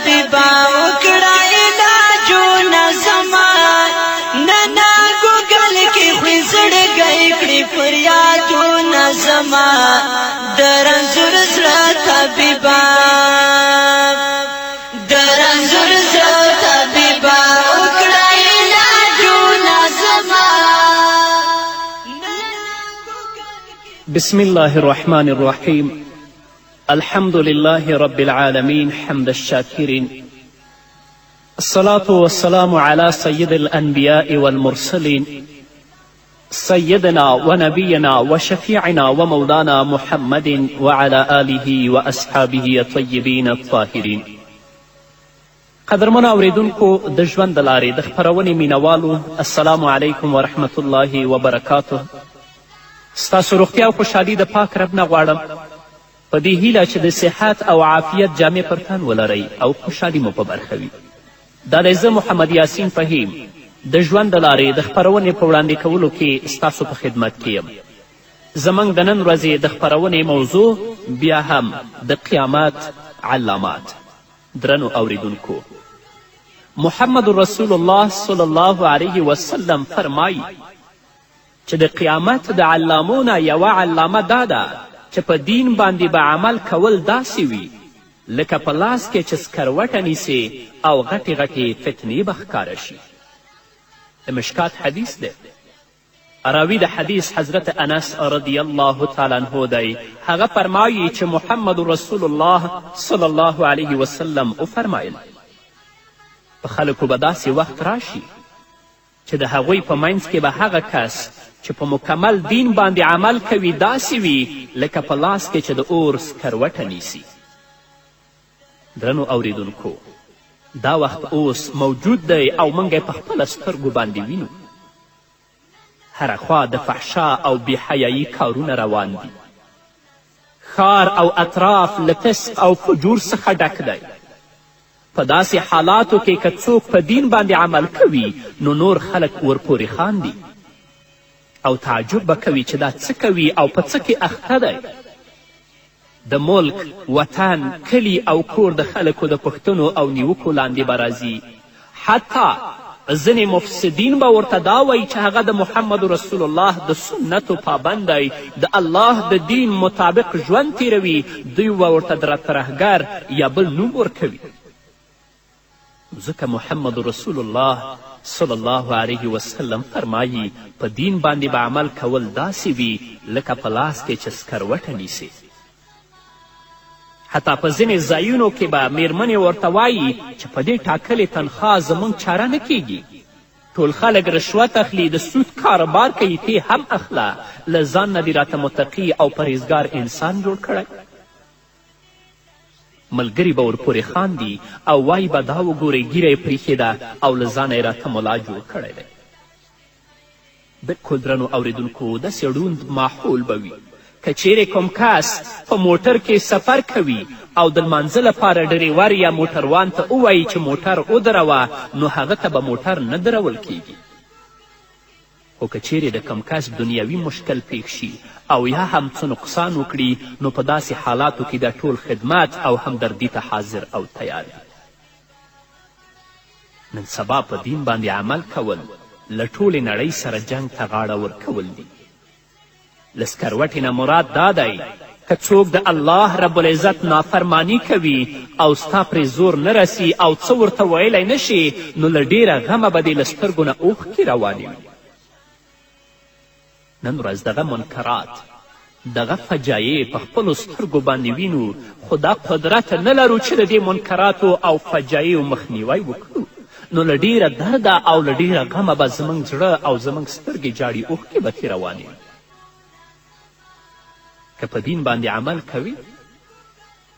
طبیبا وکړه علاجونه زما ننا ګوګل کې خوی زړګی کړي فریادونه زما د رنځور زړه طبیبا د رنځور زړه طبیبا وکړه علاجونه زما. بسم الله الرحمن الرحيم. الحمد لله رب العالمين حمد الشاكرين. الصلاة والسلام على سيد الأنبياء والمرسلين سيدنا ونبينا وشفيعنا ومولانا محمد وعلى آله وأصحابه الطيبين الطاهرين. قدرمنو اوریدونکو د ژوند د لارې د خپرونې مینوالو السلام علیکم ورحمة الله وبرکاته. ستاسو روغتیا او خوشحالي د پاک رب نه غواړم په دې هیله چې د صحت او عافیت جامې پر تن ولرئ او خوشحالي مو په برخه وي. دا دی زه محمد یاسین فهیم د ژوند د لارې د خپرونې په وړاندې کولو کې ستاسو په خدمت کې یم. زموږ د نن ورځې د خپرونې موضوع بیا هم د قیامت علامات. درنو اوریدونکو، محمد رسول الله صلی الله علیه وسلم فرمایي چې د قیامت د علامو نه یوه علامه دا ده چې په دین باندې به عمل کول داسې وي لکه په لاس کې چې سکروټه نیسې او غټې غټې فتنې به ښکاره شي. د مشکات حدیث دی. راوي د حدیث حضرت انس رضی الله تعالی عنه دی. هغه فرمایي چې محمد رسول الله صلی الله علیه وسلم وفرمایل په خلکو به داسې وخت راشي چې د هغوی په منځ کې به هغه کس چې په مکمل دین باندې عمل کوي داسې وي لکه په لاس کې چې د اور سکروټه نیسي. درنو اوریدونکو، دا وخت اوس موجود دی او موږ یې په خپله سترګو باندې وینو. هره خوا د فحشا او بېحیایي کارونه روان دي. ښار او اطراف له فسق او فجور څخه ډک دی. په داسې حالاتو کې که څوک په دین باندې عمل کوي نو نور خلک ورپورې خاندي او تعجب به کوي چې دا څه کوي او په څه کې اخته دی. د ملک، وطن، کلي او کور د خلکو د پوښتنو او نیوکو لاندې به راځي. حتی ځینې مفسدین به ورته دا وایي چې هغه د محمد رسول الله د سنتو پابند دی، د الله د دین مطابق ژوند تیروي. دوی به ورته د ترهګر یا بل نوم ورکوي. ځکه محمد رسول الله صلی الله علیه وسلم فرمایي په دین باندې به عمل کول داسې وي لکه په لاس کې چې سکروټه نیسي. حتی په ځینې ځایونو کې به میرمنې ورته وایي چې په دې ټاکلې تنخوا زموږ چاره نه کیږي. ټول خلک رشوت اخلي، د سود کاروبار کوي، ته هم اخله. له ځان نه دې راته متقي او پرهیزګار انسان جوړ کړی. ملګري به ورپورې خاندي او وایي به دا وګورئ ږیره یې پریښې ده او له ځانه یې راته ملا جوړ کړی دی. بلکل درنو اوریدونکو، داسې ړوند ماحول به وي که چیرې کوم کس په موټر کې سفر کوي او د لمانځه لپاره ډریور یا موټروان ته ووایي چې موټر ودروه نو هغه ته به موټر نه درول کیږي. خو که چیرې د کم کس دنیوي مشکل پیښ شي او یا هم څه نقصان وکړي نو په داسې حالاتو کې دا ټول خدمت او همدردي ته حاضر او تیار وي. نن سبا په دین باندې عمل کول له ټولې نړۍ سره جنګ ته غاړه ورکول دي. له سکروټې نه مراد دا دی که څوک د الله رب العزت نافرمانی کوي او ستا پرې زور نه رسی او څه ورته ویلی نشي نو له ډیره غمه به دې له سترګو نه اوښکې روانې وي. نن ورځ دغه منکرات، دغه فجایع په خپلو سترګو باندې وینو، خو دا قدرت نه لرو چې د دې منکراتو او فجایعو مخنیوی وکړو. نو له ډیره درده او له ډیره غمه به زموږ زړه او زموږ سترګې جاړي، اوښکې به ترې روانې وي. که په دین باندې عمل کوي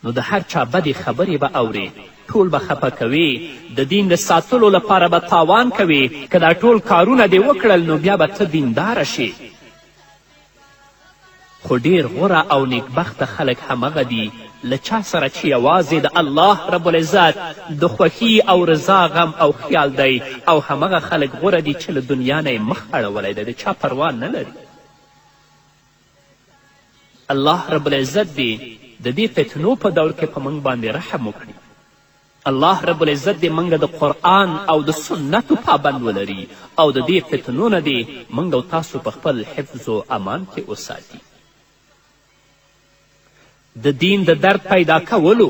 نو د هر چا بدې خبرې به اورې، ټول به خفه کوي، د دین د ساتلو لپاره به تاوان کوي. که دا ټول کارونه دې وکړل نو بیا به ته دینداره شي. خو ډیر غوره او نیکبخته خلک همغه دي له چا سره چې یوازې د الله رب العزت د خوښي او رضا غم او خیال دی، او همغه خلک غوره دي چې له دنیا نه یې مخ اړولی دی، د چا پروا نه لري. الله رب العزت دې د دې فتنو په دور کې په موږ باندې رحم وکړي الله رب العزت دې موږ د قرآن او د سنتو پابند ولري او د دې فتنو نه دې موږ او تاسو په خپل حفظ و امان کې وساتي. د دین د درد پیدا کولو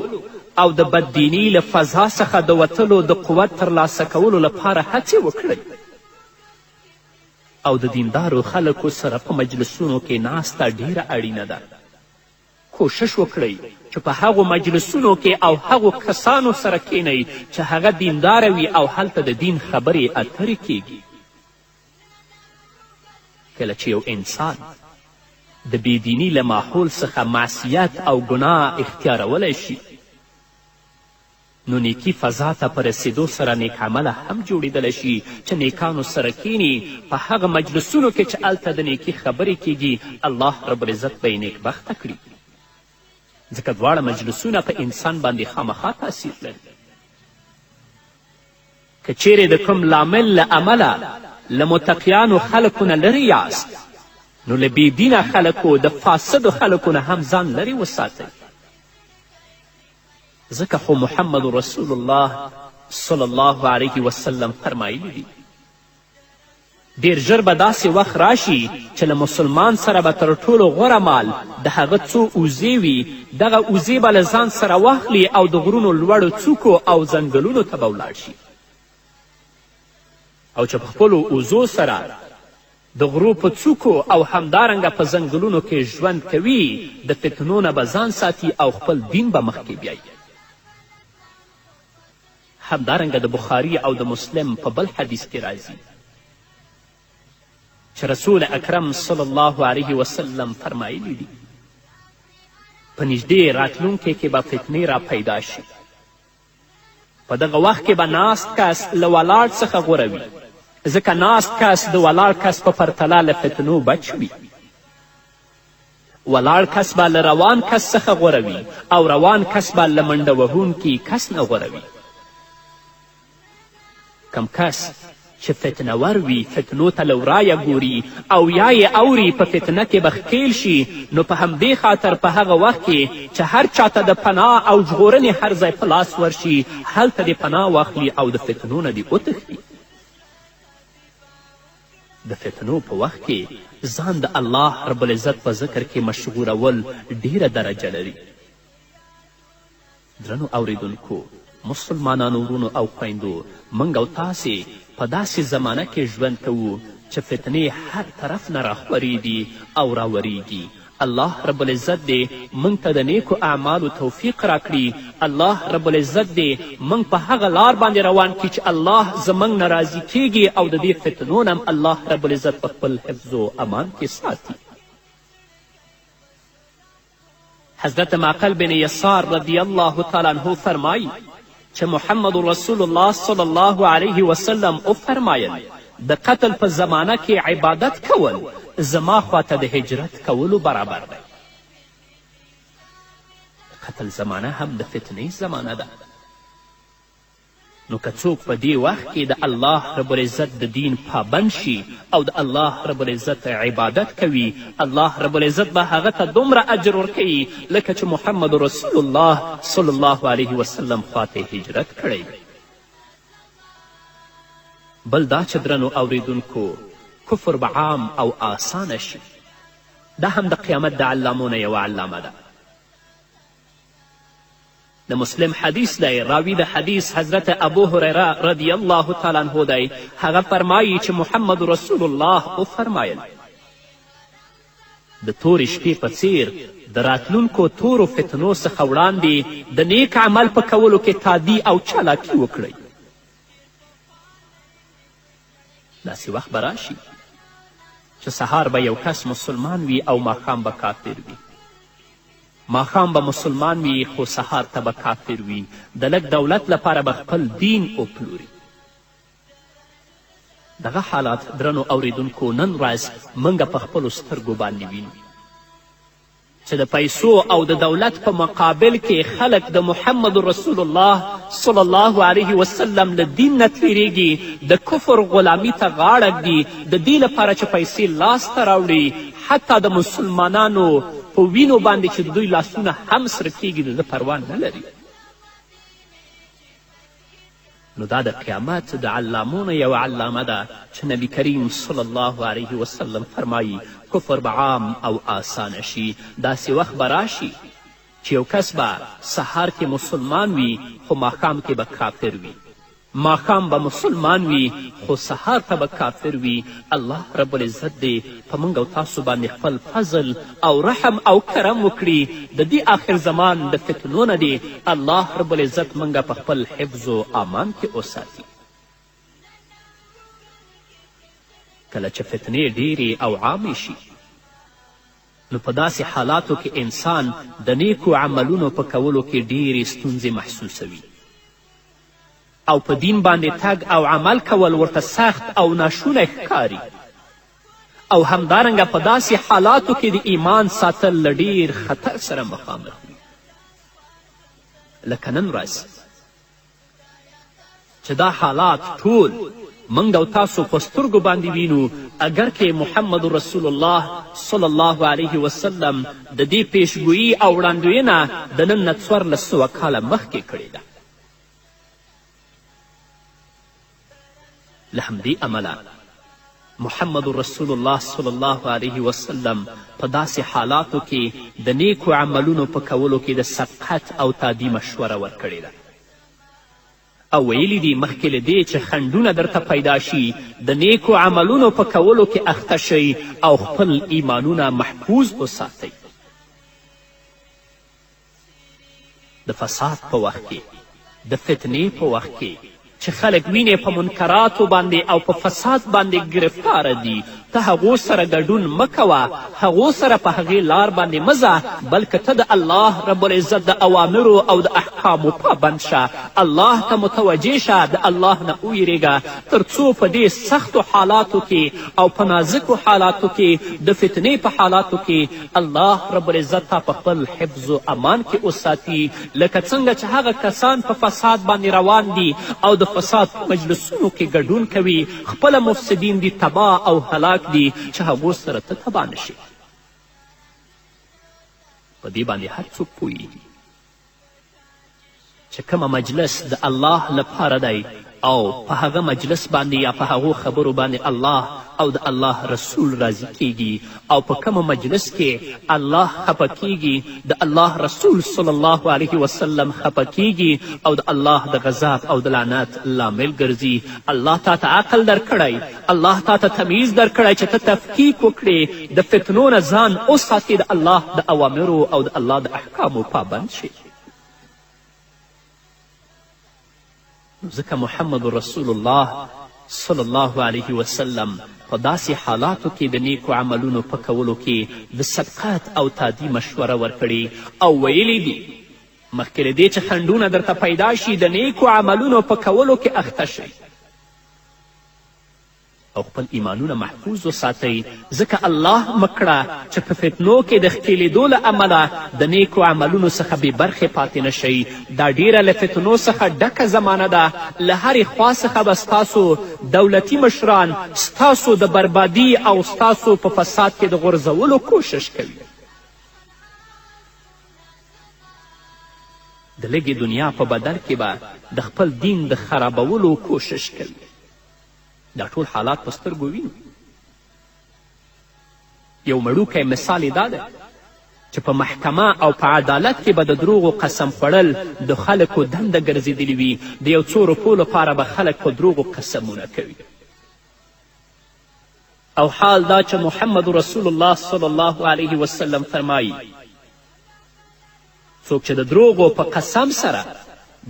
او د بددینی له فضا څخه د وتلو د قوت ترلاسه کولو لپاره هڅې وکړئ او د دیندارو خلکو سره په مجلسونو کې ناسته ډیره اړینه ده. کوشش وکړئ چې په هغو مجلسونو کې او هغو کسانو سره کینئ چې هغه دینداره وي او هلته د دین خبرې اترې کیږي. کله چې یو انسان د بېدیني له ماحول څخه معصیت او ګناه اختیارولی شي نو نیکي فضا ته په رسېدو سره نیک عمله هم جوړېدلی شي چې نیکانو سره کینی په هغه مجلسونو کې چې هلته د نیکي خبرې کیږي الله رب العزت به یې نیکبخته کړي ځکه دواړه مجلسونه په انسان باندې خامخا تاثیر لري. که چیرې د کوم لامل له امله له متقیانو خلکو نه لرې یاست نو له بېدینه خلکو د فاسدو خلکو نه هم ځان لرې وساتئ. ځکه خو محمد رسول الله صلی الله علیه وسلم فرمایلی دي ډیر ژر به داسې وخت راشي چې له مسلمان سره به تر ټولو غوره مال د هغه څو اوزې وي دغه اوزې به له ځان سره واخلي او د غرونو لوړو څوکو او ځنګلونو ته به ولاړ شي او چې په خپلو اوزو سره د غرو په څوکو او همدارنګه په ځنګلونو کې ژوند کوي د فتنو نه به ځان ساتي او خپل دین به مخکې بیایي. همدارنګه د بخاري او د مسلم په بل حدیث کې راځي چې رسول اکرم صلی الله علیه وسلم فرمایلی دي په نږدې راتلونکي کې به فتنې را پیدا شي. په دغه وخت کې به ناست کس له ولاړ څخه غوره وي ځکه ناست کس د ولاړ کس په پرتله له فتنو بچ وي. ولاړ کس به له روان کس څخه غوره وي او روان کس به له منډه وهونکي کس نه غوره وي. کم کس چې فتنور وي فتنو ته له ورایه ګوري او یا یې اوري په فتنه کې به ښکیل شي نو په همدې خاطر په هغه وخت کې چې هر چاته د پناه او ژغورنې هر ځای په لاس ورشي هلته دې پناه واخلي او د فتنو نه دې وتښتي. د فتنو په وخت کې ځان د الله رب العزت په ذکر کې مشغولول ډیره درجه لري. درنو اوریدونکو مسلمانانو ورونو او خویندو موږ او تاسې په داسې زمانه کې ژوند کوو چې فتنې هر طرف نه راخورېږي او راورېږي. الله رب العزت دې موږ ته د نیکو اعمالو توفیق راکړي. الله رب العزت دې موږ په هغه لار باندې روان کړي چې الله زموږ نه راضي کیږي او د دې فتنو نه الله رب العزت په خپل حفظ و امان کې ساتي. حضرت معقل بن یسار رضی الله تعالی عنه فرمایي چې محمد رسول الله صلی الله علیه وسلم وفرمایل د قتل په زمانه کې عبادت کول زما خواته د هجرت کولو برابر دی. قتل زمانه هم د فتنې زمانه ده. نو که څوک په دې وخت کې د الله رب العزت د دین پابند شي او د الله رب العزت عبادت کوي الله رب العزت به هغه ته دومره اجر ورکوي لکه چې محمد رسول الله صلی الله علیه وسلم خواته هجرت کړی. بل دا چې درنو اوریدونکو کفر به عام او آسانه شي. دا هم د قیامت د علامو نه یوه علامه ده. د مسلم حدیث دی راوی د حدیث حضرت ابو هریره رضی الله تعالی عنه دی. هغه فرمایي چې محمد رسول الله وفرمایل د تورې شپې په څیر د راتلونکو تورو فتنو څخه وړاندې د نیک عمل په کولو کې تادي او چالاکي وکړئ. داسې وخت به راشي چې سهار به یو کس مسلمان وي او ماښام به کافر وي. ماښام به مسلمان وي خو سهار ته به کافر وي. د لږ دولت لپاره به خپل دین وپلوري. دغه حالات درنو اوریدونکو نن ورځ موږ په خپلو سترګو باندې وینو چې د پیسو او د دولت په مقابل کې خلک د محمد رسول الله صلی الله علیه وسلم له دین نه تیریږي د کفر غلامي ته غاړه ږدي د دې لپاره چې پیسې لاسته راوړي حتی د مسلمانانو په وینو باندې چې د دوی لاسونه هم سره کیږي د ده پروا نه لري. نو دا د قیامت د علامونو یو علامه ده چې نبی کریم صلی الله علیه وسلم فرمایي کفر به عام او آسانه شي. داسې وخت به راشي چې یو کس به سهار کې مسلمان وي خو ماښام کې به کافر وي، ماښام به مسلمان وي خو سهار ته به کافر وي. الله رب العزت دې په موږ او تاسو باندې خپل فضل او رحم او کرم وکړي. د دې آخر زمان د فتنو نه دې الله رب العزت موږ په خپل حفظ و امان کې وساتي. کله چې فتنې ډیرې او عامې شي نو په داسې حالاتو کې انسان د نیکو عملونو په کولو کې ډیرې ستونزې محسوسوي او په دین باندې تګ او عمل کول ورته سخت او ناشونی ښکاري او همدارنګه په داسې حالاتو کې د ایمان ساتل له ډیر خطر سره مخامخ وي. لکه نن ورځ چې دا حالات ټول موږ او تاسو په سترګو باندې وینو، اگر که محمد رسول الله صلی الله علیه وسلم د دې پیشګویي او وړاندوینه د نن نه 1400 کاله مخکې کړې ده. له همدې امله محمد رسول الله صلی الله علیه وسلم په داسې حالاتو کې د نیکو عملونو په کولو کې د سبقت او تادی مشوره ورکړې ده او ویلی دي مخکې له دې چې خنډونه درته پیدا شي د نیکو عملونو په کولو کې اخته شئ او خپل ایمانونه محفوظ وساتئ. د فساد په وخت کې، د فتنې په وخت کې چې خلک وینې په منکراتو باندې او په فساد باندې ګرفتاره دي، ته هغو سره ګډون مه کوه، هغو سره په هغې لار باندې مه ځه، بلکې ته د الله رب العزت د اوامرو او د احکامو پابند شه، الله ته متوجه شه، د الله نه ویرېږه، تر څو په دې سختو حالاتو کې او په نازکو حالاتو کې د فتنې په حالاتو کې الله رب العزت تا په خپل حفظ و امان کې وساتي. لکه څنګه چې هغه کسان په فساد باندې روان دي او د فساد په مجلسونو کې ګډون کوي، خپله مفسدین دي، تباه او هلاک دي، چې هغو سره ته تباه نشي. په دې باندې هر څوک پوهیږي چې کومه مجلس د الله لپاره دی او په هغه مجلس باندې یا په هغو خبرو باندې الله او د الله رسول راضي کیږي او په کومه مجلس کې الله خفه کیږي، د الله رسول صلی الله علیه وسلم خفه کیږي او د الله د غضب او د لعنت لامل ګرځي. الله تا ته عقل درکړی، الله تا ته تمیز درکړی چې ته تفکیک وکړې، د فتنو نه ځان وساتې، د الله د اوامرو او د الله د احکامو پابند شي. ځکه محمد رسول الله صلی الله علیه وسلم په داسې حالاتو کې د نیکو عملونو په کولو کې د سبقت او تادی مشوره ورکړي او ویلی دي مخکې له دې چې خنډونه درته پیدا شي د نیکو عملونو په کولو کې اخته شئ او خپل ایمانونه محفوظ وساتئ، ځکه الله مه کړه چې په فتنو کې د ښکېلېدو له امله د نیکو عملونو څخه بې برخې پاتې نه شئ. دا ډیره له فتنو څخه ډکه زمانه ده، له هرې خوا څخه به ستاسو دولتي مشران ستاسو د بربادي او ستاسو په فساد کې د غورځولو کوشش کوي. د لږې دنیا په بدل کې به د خپل دین د خرابولو کوشش کوي. دا ټول حالات په سترګو وینو. یو مړوکی مثال یې دا دی چې په محکمه او په عدالت کې به د دروغو قسم خوړل د خلکو دنده ګرځېدلې وي، د یو څو روپو لپاره به خلک په دروغو قسمونه کوي. او حال دا چې محمد رسول الله صلی الله علیه وسلم فرمایي څوک چې د دروغو په قسم سره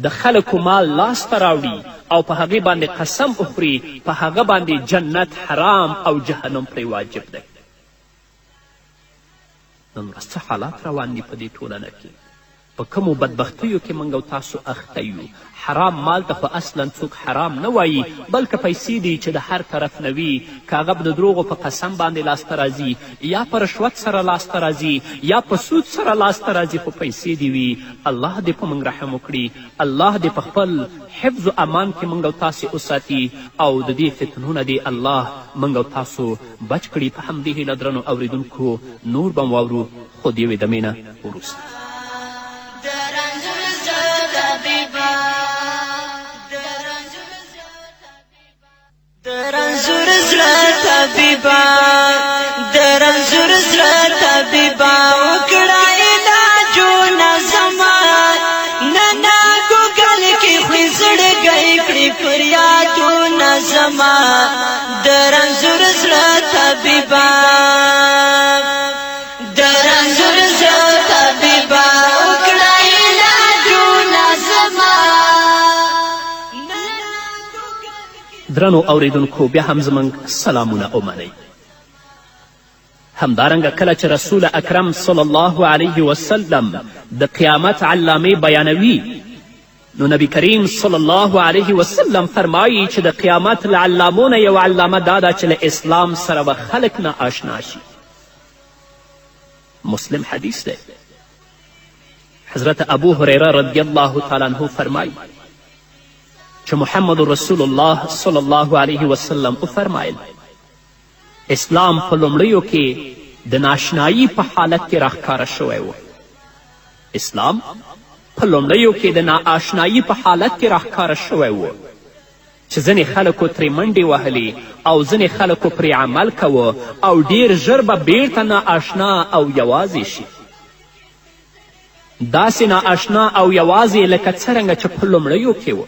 د خلکو مال لاسته راوړي او په هغې باندې قسم وخوري، په هغه باندې جنت حرام او جهنم پرې واجب دی. نن ورځ څه حالات روان دي په دې ټولنه کې، په کومو بدبختیو کې موږ او تاسو اخته یو. حرام مال ته خو اصلا څوک حرام نه وایي، بلکې پیسې دي چې د هر طرف نه وي، که هغه د دروغو په قسم باندې لاسته راځي، یا په رشوت سره لاسته راځي، یا په سود سره لاسته راځي، خو پیسې دي وي. الله دې په موږ رحم وکړي، الله دې په خپل حفظ و امان کې موږ او تاسې وساتي او د دې فتنو نه دې الله موږ او تاسو بچ کړي. په همدې هیله درنو اوریدونکو نور به واورو خو د یوې دمې نه وروسته. د رنځور زړه طبیبه، د رنځور طبيبا در انزور زړه طبيبا وکړه علاجونه زما ننا ګوګل کې خو زړګی کړي فریادونه زما در انزور زړه طبيبا در انزور زړه طبيبا وکړه علاجونه زما. درنو اوریدونکو بیا هم زموږ سلامونه ومنئ. همدارنګه کله چې رسول اکرم صلی الله علیه وسلم د قیامت علامې بیانوي نو نبی کریم صلی الله علیه وسلم فرمایي چې د قیامت له علامو نه یو علامه دا ده چې له اسلام سره به خلک نه آشنا شي. مسلم حدیث دی. حضرت ابو هریره رضی الله تعالی عنه فرمایي چې محمد رسول الله صلی الله علیه وسلم وفرمایل اسلام په لومړیو کې د ناشنایي په حالت کې راښکاره شوی و. اسلام په لومړیو کې د ناآشنایي په حالت کې راښکاره شوی و چې ځینې خلکو ترې منډې وهلې او ځینې خلکو پرې عمل کوه او ډیر ژر به بیرته ناآشنا او یوازې شي. داسې ناآشنا او یوازې لکه څرنګه چې په لومړیو کې و.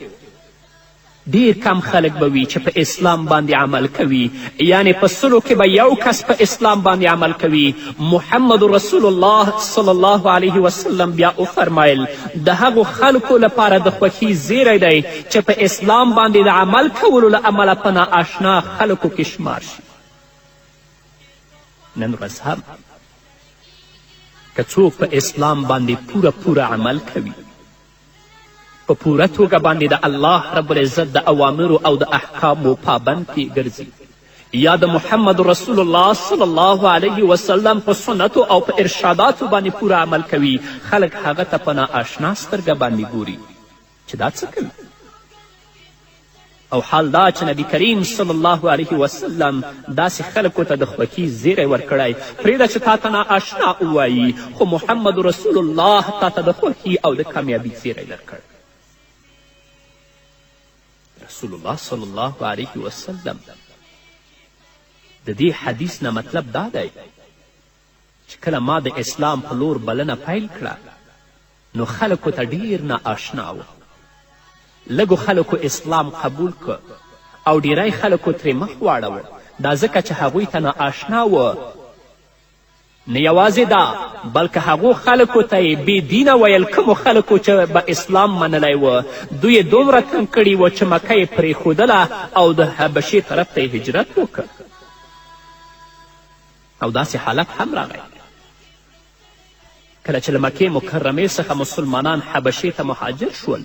ډیر کم خلک به وي چې په اسلام باندې عمل کوي، یعنی په سلو کې به یو کس په اسلام باندې عمل کوي. محمد رسول الله صلی الله علیه وسلم بیا وفرمایل د هغو خلکو لپاره د خوښي زیری دی چې په اسلام باندې د عمل کولو له امله په ناآشنا خلکو کې شمار شي. نن ورځ هم که څوک په اسلام باندې پوره عمل کوي، په پوره توګه باندې د الله رب العزت د اوامرو او د احکامو پابند کې ګرځي، یا د محمد رسول الله صلی الله علیه وسلم په سنتو او په ارشاداتو باندې پوره عمل کوي، خلک هغه ته په ناآشنا سترګه باندې ګوري چې دا څه کوي. او حال دا چې نبی کریم صلی الله علیه وسلم داسې خلکو ته د خوښي زیری ورکړی. پرېږده چې تا ته ناآشنا ووایي، خو محمد رسول الله تا ته د خوښي او د کامیابي زیری درکړ. رسول الله صلی الله علیه وسلم د دې حدیث نه مطلب دا دی چې کله ما د اسلام په لور بلنه پیل کړه نو خلکو ته ډیر ناآشنا و. لږو خلکو اسلام قبول که او ډیری خلکو ترې مخ واړوه. دا ځکه چې هغوی ته ناآشنا و. نه یوازې دا بلکې هغو خلکو ته یې بې دینه ویل. کومو خلکو چې به اسلام منلی و دوی یې دومره تنګ کړي و چې مکه یې پرېښودله او د حبشې طرف ته یې هجرت وکړ. او داسې حالت هم راغی کله چې له مکې مکرمې څخه مسلمانان حبشې ته مهاجر شول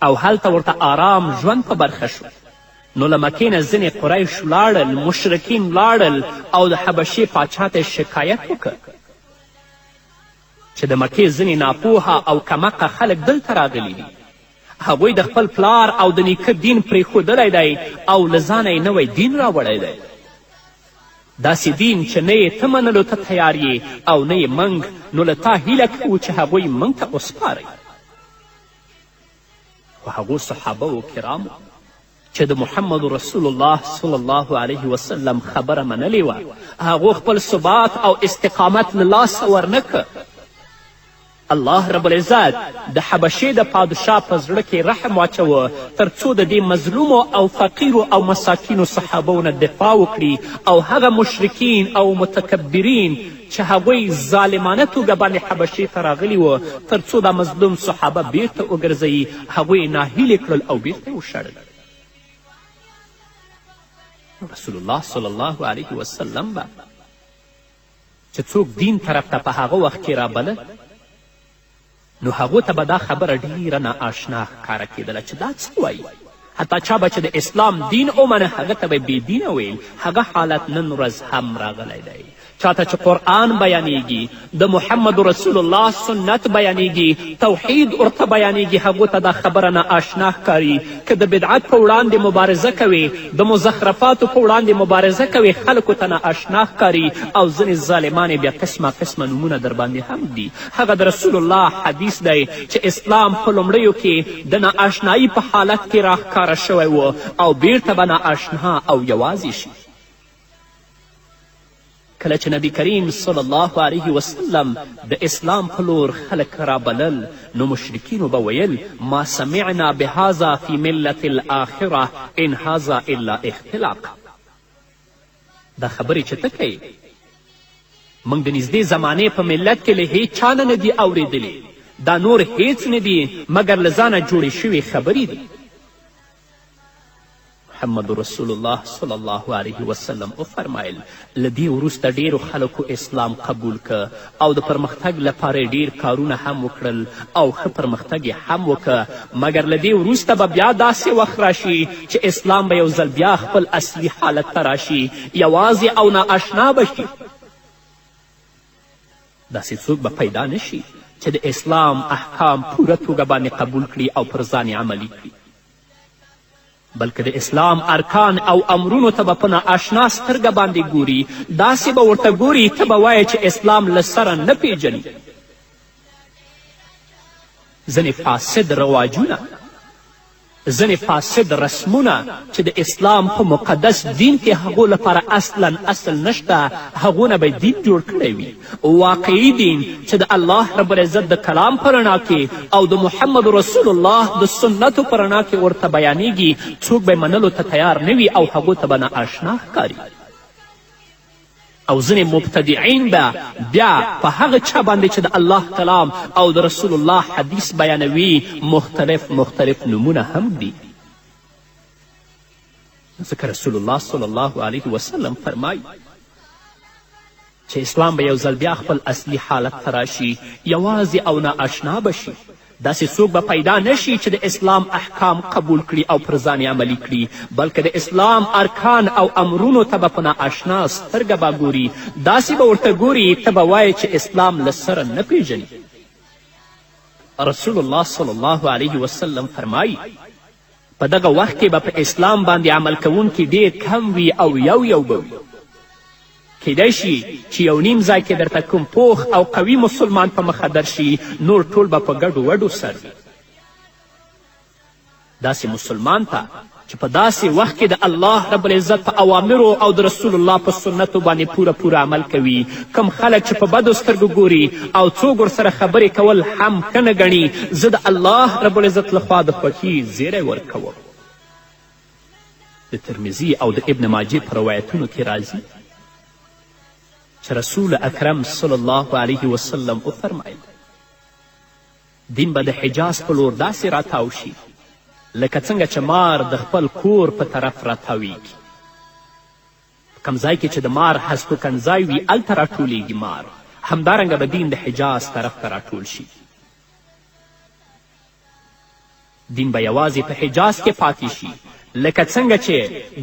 او هلته ورته آرام ژوند په برخه شو. نو له مکې نه ځینې قریش لاړل، مشرکین لاړل او د حبشې پاچا ته شکایت وکړ چې د مکې ځینې ناپوهه او کمقه خلک دلته راغلي دي. هغوی د خپل پلار او د نیکه دین پرېښودلی دی او له ځانه یې نوی دین راوړی دی. داسې دین چې نه یې ته منلو ته تیار یې او نه یې موږ، نو له تا هیله کوو چې هغوی موږ ته وسپارئ. خو هغو صحابه کرامو چې د محمد رسول الله صلی الله علیه وسلم خبره منلې وه، هغو خپل ثبات او استقامت له لاسه ورنکه. الله رب العزت د حبشې د پادشاه په زړه کې رحم واچوه تر څو د دې مظلومو او فقیرو او مساکینو صحابو نه دفاع وکړي او هغه مشرکین او متکبرین چې هغوی ظالمانه توګه باندې حبشې ته راغلي وه تر څو دا مظلوم صحابه بیرته وګرځوي، هغوی ناهیلې کړل او بیرته یې وشړل. رسول الله صلی الله علیه وسلم به چې څوک دین طرف ته په هغه وخت کې رابلل نو هغو ته به دا خبره ډیره ناآشنا ښکاره کېدله چې دا څه وایي. حتی چا به چې د اسلام دین ومنه هغه ته به بې دینه ویل. هغه حالت نن ورځ هم راغلی دی. چاته چې قرآن بیانیږي، د محمد رسول الله سنت بیانیږي، توحید ورته بیانیږي، هغو ته دا خبره ناآشنا ښکاري. که د بدعت په وړاندې مبارزه کوي، د مزخرفاتو په وړاندې مبارزه کوي، خلکو ته ناآشنا ښکاري او ځینې ظالمان بیا قسمه قسمه نومونه در باندې هم دي. هغه د رسول الله حدیث دی چې اسلام په لومړیو کې د ناآشنایي په حالت کې راښکاره شوی و او بیرته به ناآشنا او یوازې شي. کله چې نبی کریم صلی الله علیه وسلم د اسلام په لور خلک رابلل نو مشرکینو به ویل ما سمعنا بهذا فی ملت الاخره ان هذا الا اختلاق. دا خبرې چې ته کوې موږ د نږدې زمانې په ملت کې له هیڅ چا نه دي اورېدلې. دا نور هیڅ نه دي مګر له ځانه جوړې شوې خبرې دي. محمد رسول الله صلی الله علیه وسلم وفرمایل له دې وروسته ډیرو خلکو اسلام قبول که او د پرمختګ لپاره ډیر کارونه هم وکړل او ښه پرمختګ یې هم وکه مګر له دې وروسته به بیا داسې وخت راشي چې اسلام به یو ځل بیا خپل اصلي حالت ته راشي یوازې او نااشنا به شي. داسې څوک به پیدا نشي چې د اسلام احکام پوره توګه باندې قبول کړي او پر ځان عملي کړي بلکې د اسلام ارکان او امرونو ته به په نااشنا سترګه باندې ګوري. داسې به ورته ګوري ته به وایې چې اسلام له سره نه پیژني. ځینې فاسد رواجونه ځینې فاسد رسمونه چې د اسلام په مقدس دین کې هغو لپاره اصل نشته هغونه به دین جوړ کړی وي. واقعي دین چې د الله رب العزت د کلام په رڼا کې او د محمد رسول الله د سنتو په رڼا کې ورته بیانیږي څوک به منلو ته تیار نه وي او هغو ته به نااشنا ښکاري. او ځینې مبتدعین به بیا په هغه چا باندې چې د الله کلام او د رسول الله حدیث بیانوي مختلف نومونه هم دي. ځکه رسول الله صلی الله علیه وسلم فرمایي چې اسلام به یو ځل بیا خپل اصلي حالت ته راشي یوازې او نااشنا به شي. داسې څوک به پیدا نشي چې د اسلام احکام قبول کړي او پر ځان عملي کړي بلکې د اسلام ارکان او امرونو ته به په نااشنا سترګه به ګوري. داسې به ورته ګوري ته به وایې چې اسلام له سره نه پیژني. رسول الله صلی الله علیه وسلم فرمایي په دغه وخت کې به په اسلام باندې عمل کوونکي ډیر کم وي او یو به وي. کیدای شي چې یو نیم ځای کې درته کوم پوخ او قوي مسلمان په مخه درشي نور ټول به په ګډو وډو سر وي. داسې مسلمان ته چې په داسې وخت کې د الله رب العزت په اوامرو او د رسول الله په سنتو باندې پوره عمل کوي کم خلک چې په بدو سترګو ګوري او څوک ورسره خبرې کول هم ښه نه ګڼي زه د الله رب العزت لخوا د خوښي زیری ورکوم. د ترمذي او د ابن ماجې په روایتونو کې راځي چې رسول اکرم صلی الله علیه وسلم وفرمایل دین به د حجاز په لور داسې راتاو شي لکه څنګه چې مار د خپل کور په طرف راتاویږي. کم ځای کې چې د مار هستوګنځای وي هلته راټولیږي مار همدارنګه به دین د حجاز طرف ته راټول شي. دین به یوازې په حجاز کې پاتې شي لکه څنګه چې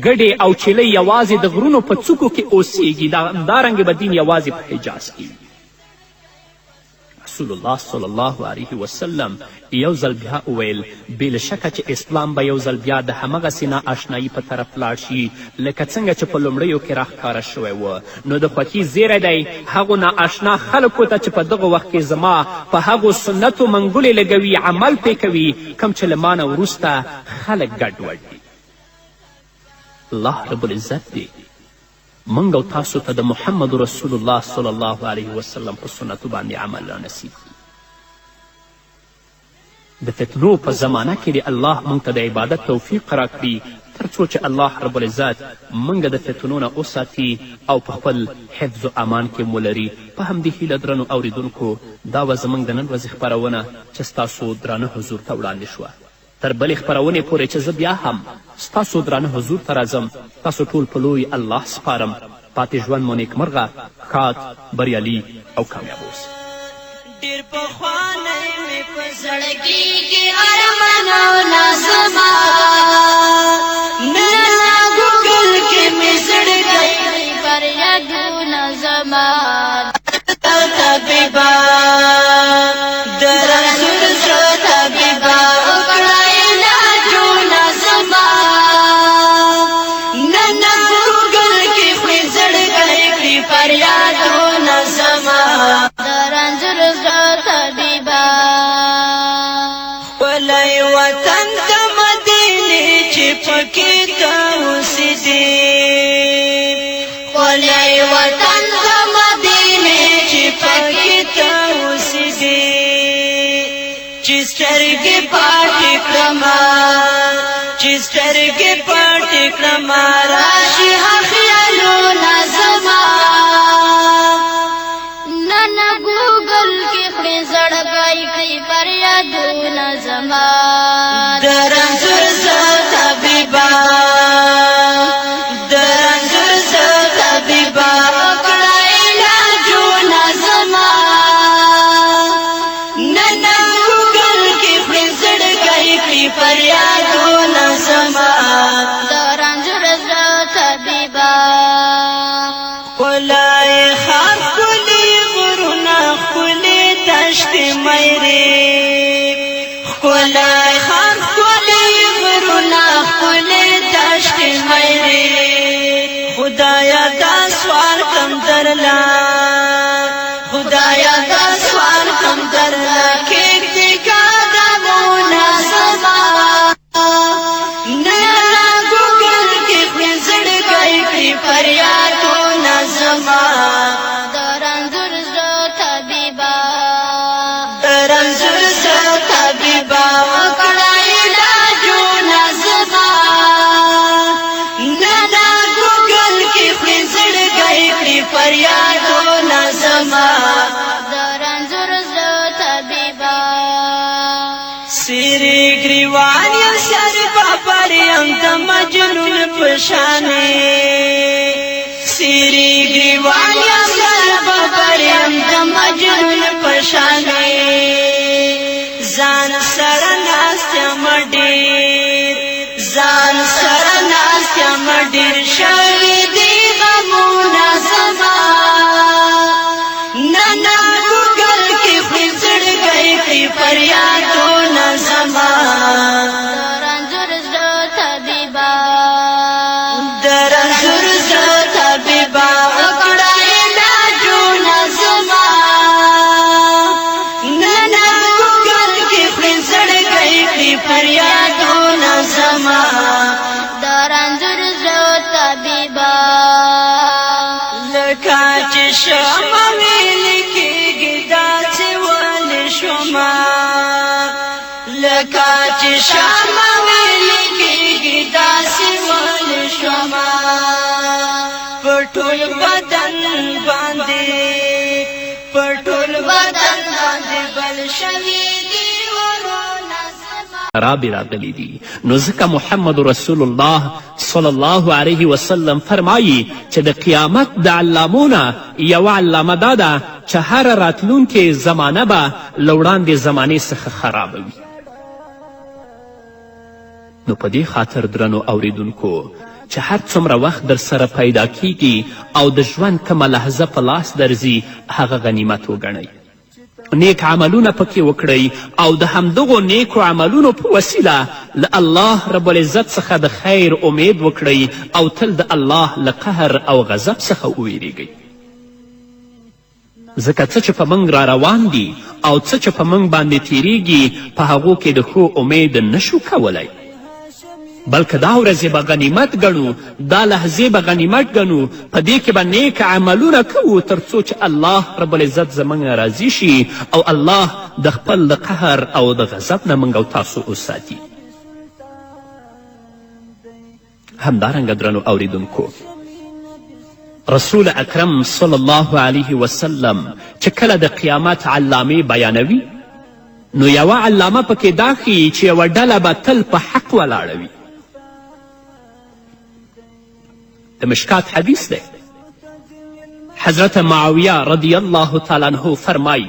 ګډې او چیلۍ یوازې د غرونو په څوکو کې اوسیږي همدارنګې به دین یوازې په حجاز کې وي. رسول الله صلی الله علیه وسلم یو ځل بیا وویل بې شکه چې اسلام به یو ځل بیا د همغسې نااشنایي په طرف لاړ شي لکه څنګه چې په لومړیو کې راښکاره شوی و. نو د خوښي زیری دی هغو نااشنا خلکو ته چې په دغه وخت کې زما په هغو سنتو منګولې لګوي عمل پې کوي کم چې له ما نه وروسته خلک ګډوډ دي. الله رب العزت دی موږ او تاسو ته د محمد رسول الله صلی الله علیه وسلم په سنتو باندې عمل را نصیب کړي. د فتنو په زمانه کې دی الله موږ ته د عبادت توفیق راکړي تر څو چې الله رب العزت موږ د فتنو نه وساتي او په خپل حفظ و امان کې مو لري. په همدې هیله درنو اوریدونکو دا وه زموږ د نن ورځې خپرونه چې ستاسو درانه حضور ته وړاندې شوه. تر بلې خپرونې پورې چې زه بیا هم ستاسو درانه حضور ته راځم تاسو ټول په لوی الله سپارم. پاتې ژوند مو نیکمرغه ښاد بریالي او کامیاب اوسئ. ډېر پخوانی مې په زړګي کې ارمانونه زما نن ګوګل کې مې زړګی فریادونه زما طبیبا د رسول زړه طبیبا وکړه علاجونه زما نن ګوګل کې مې زړګی کړي فریادونه زما خپلی وطن د مدینې چې پکې ته اوسېدې خپلی وطن سترګې پټې کړما چې سترګې پټې کړما راشي خیالونه زما نن ګوګل کې خړې زړګی کړي فریادونه زما د رنځور زه طبیبا د رنځور زه طبیبا وکړه علاجونه زما نن ګوګل کې خړې زړګی کړي فریادونه زما د رنځور زړه طبیبا ولای خار کلی غرونه خلی دشت میری ولای خار کلی غرونه خلی دشت میری خدایا دا سوال کم درلا خدایا دا سوال کم درلا کیک دیگا دمونا زما نانا گوگل کی خنزڑ گئی کی فریادونا زما رنځور زړه طبیبا رنځور زه طبیبا وکړه علاجونه زما نانا ګوګل کې خړې زړګی کړي فریادونه زما د رنځور زړه طبیبا سیری ګریوان یم سر بابر یم د مجنون په شانې سیری ګریوان یم سر بابر یم د مجنون په شانې ځان سره ناست یم ډېر ځان سره ناست یم ډېر شوي دي غمونه زما نانا ګوګل کې خړې زړګی کړي فریادونه زما د رنځور زړه طبیبا د رنځور زه طبیبا وکړه علاجونه زما نانا ګوګل کې خړې زړګی کړي فریادونه زما د رنځور زړه طبیبا لکه چې شمع ویل کېږي داسې ولې شومه لکه چې شمع ویل کېږي داسې ولې شومه په ټول بدن باندې په ټول بدن باندې بل شوي دي ورونه زما رابې راغلی دي نو ځکه محمد رسول الله صلی الله علیه وسلم فرمایي چې د قیامت د علامونه یوه علامه دا ده چې هره راتلونکې زمانه به له وړاندې زمانې څخه خرابه وي نو په دې خاطر درنو اوریدونکو چې هر څومره وخت در سره پیدا کیږي او د ژوند کومه لحظه په لاس درځي هغه غنیمت وګڼئ نیک عملونه پکې وکړئ او د همدغو نیکو عملونو په وسیله له الله رب العزت څخه د خیر امید وکړئ او تل د الله له قهر او غضب څخه وویریږئ ځکه څه چې په موږ را روان دي او څه چې په موږ باندې تیریږي په هغو کې د ښو امید نشو کولی بلکې دا ورځې به غنیمت ګڼو دا لحظې به غنیمت ګڼو په دې کې به نیک عملونه کوو تر څو چې الله رب العزت زموږ راضي شي او الله د خپل د قهر او د غضب نه موږ او تاسو وساتي همدارنګه درنو اوریدونکو رسول اکرم صلی الله علیه وسلم چې کله د قیامت علامې بیانوي نو یوه علامه پکې دا ښیي چې یوه ډله به تل په حق ولاړه وي د مشکات حدیث دی حضرت معاویه رضی الله تعالی عنه فرمایي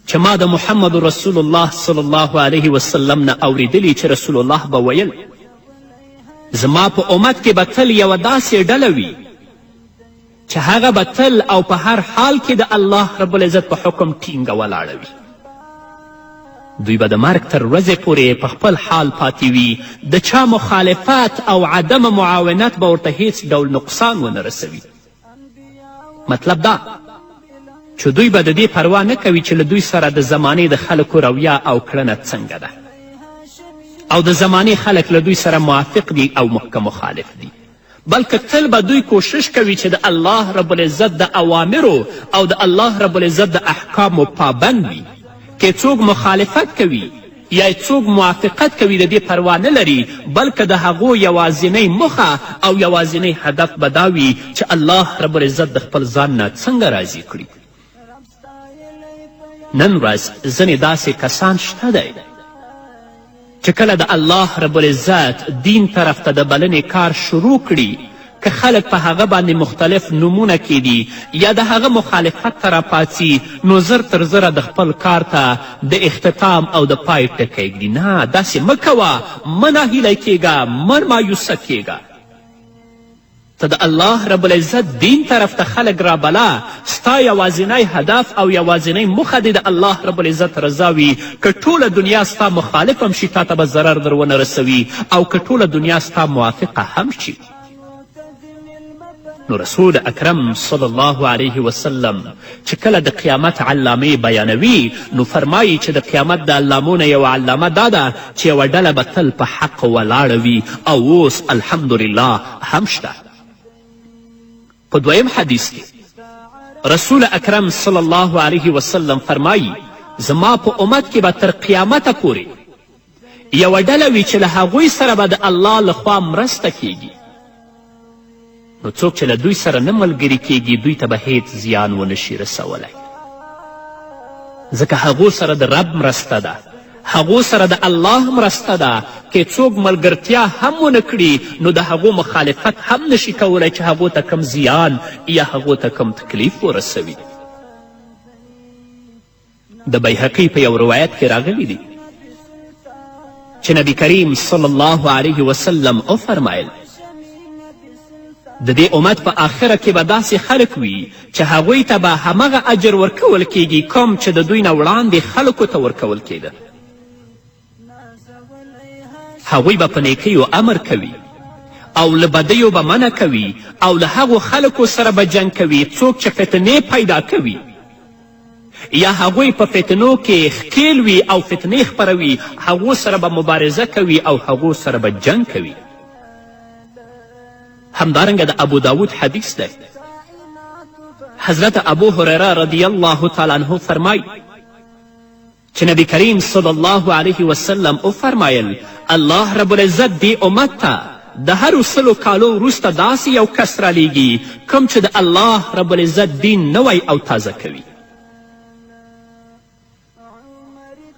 چې ما د محمد رسول الله صلی الله علیه وسلم نه اوریدلی چې رسول الله به ویل زما په امت کې به تل یوه داسې ډله وي چې هغه به تل او په هر حال کې د الله رب العزت په حکم ټینګه ولاړه وي دوی به د مرګ تر ورځې پورې په خپل حال پاتې وي د چا مخالفت او عدم معاونت به ورته هیڅ ډول نقصان ونه رسوي مطلب دا چې دوی به د دې پروا نه کوي چې له دوی سره د زمانې د خلکو رویه او کړنه څنګه ده او د زمانې خلک له دوی سره موافق دي او مخالف دي بلکې تل به دوی کوشش کوي چې د الله رب العزت د اوامرو او د الله رب العزت د احکامو پابند وي که څوک مخالفت کوي یا څوک موافقت کوي د دې پروا نه لري، بلکې د هغو یوازینۍ موخه او یوازینۍ هدف به دا وي چې الله رب العزت د خپل ځان نه څنګه راضي کړي. نن ورځ ځینې داسې کسان شته دی چې کله د الله رب العزت دین طرف ته د بلنې کار شروع کړي، که خلک په هغه باندې مختلف نومونه کیدي یا د هغه مخالفت ته راپاڅي، نو زر تر زره د خپل کار ته د اختتام او د پای ټکی ږدي. نه، داسې مه کوه، مه ناهیلی کیږه، مه مایوسه کیږه. ته د الله رب العزت دین طرف ته خلک رابله، ستا یوازینی هدف او یوازینی موخه دې د الله رب العزت رضا وي. که ټوله دنیا ستا مخالف هم شي تا ته به ضرر در ونه رسوي، او که ټوله دنیا ستا موافقه هم شي. نو رسول اکرم صلی الله علیه وسلم چې کله د قیامت علامې بیانوي، نو فرمایي چې د قیامت د علامو نه یوه علامه دا ده چې یوه ډله به تل په حق ولاړه وي، او اوس الحمدلله هم شته. په دویم حدیث کې رسول اکرم صلی الله علیه وسلم فرمایي زما په امت کې به تر قیامته پورې یوه ډله وي چې له هغوی سره به د الله لخوا مرسته کیږي. نو څوک چې له دوی سره نه ملګري کیږي، دوی ته به هیڅ زیان ونه شي رسولی، ځکه هغو سره د رب مرسته ده، هغو سره د الله مرسته ده. که څوک ملګرتیا هم ونه کړي، نو د هغو مخالفت هم نشي کولی چې هغو ته کم زیان یا هغو ته کم تکلیف ورسوي. د بیهقي په یو روایت کې راغلی دی چې نبی کریم صلی الله علیه وسلم وفرمایل د دې امت په آخره کې به داسې خلک وي چې هغوی ته به همغه اجر ورکول کیږي کوم چې د دوی نه وړاندې خلکو ته ورکول کیده. هغوی به په نیکیو امر کوي او له بدیو به منع کوي، او له هغو خلکو سره به جنګ کوي څوک چې فتنې پیدا کوي، یا هغوی په فتنو کې ښکیل وي او فتنې خپروي، هغو سره به مبارزه کوي او هغو سره به جنګ کوي. همدارنګه د ابو داود حدیث دی. حضرت ابو هریره رضی الله تعالی عنه فرمای چې نبی کریم صلی الله علیه وسلم وفرمایل الله رب العزت دې امت ته د هرو 100 کالو وروسته داسې یو کس رالیږي کوم چې د الله رب العزت دین نوی او تازه کوي.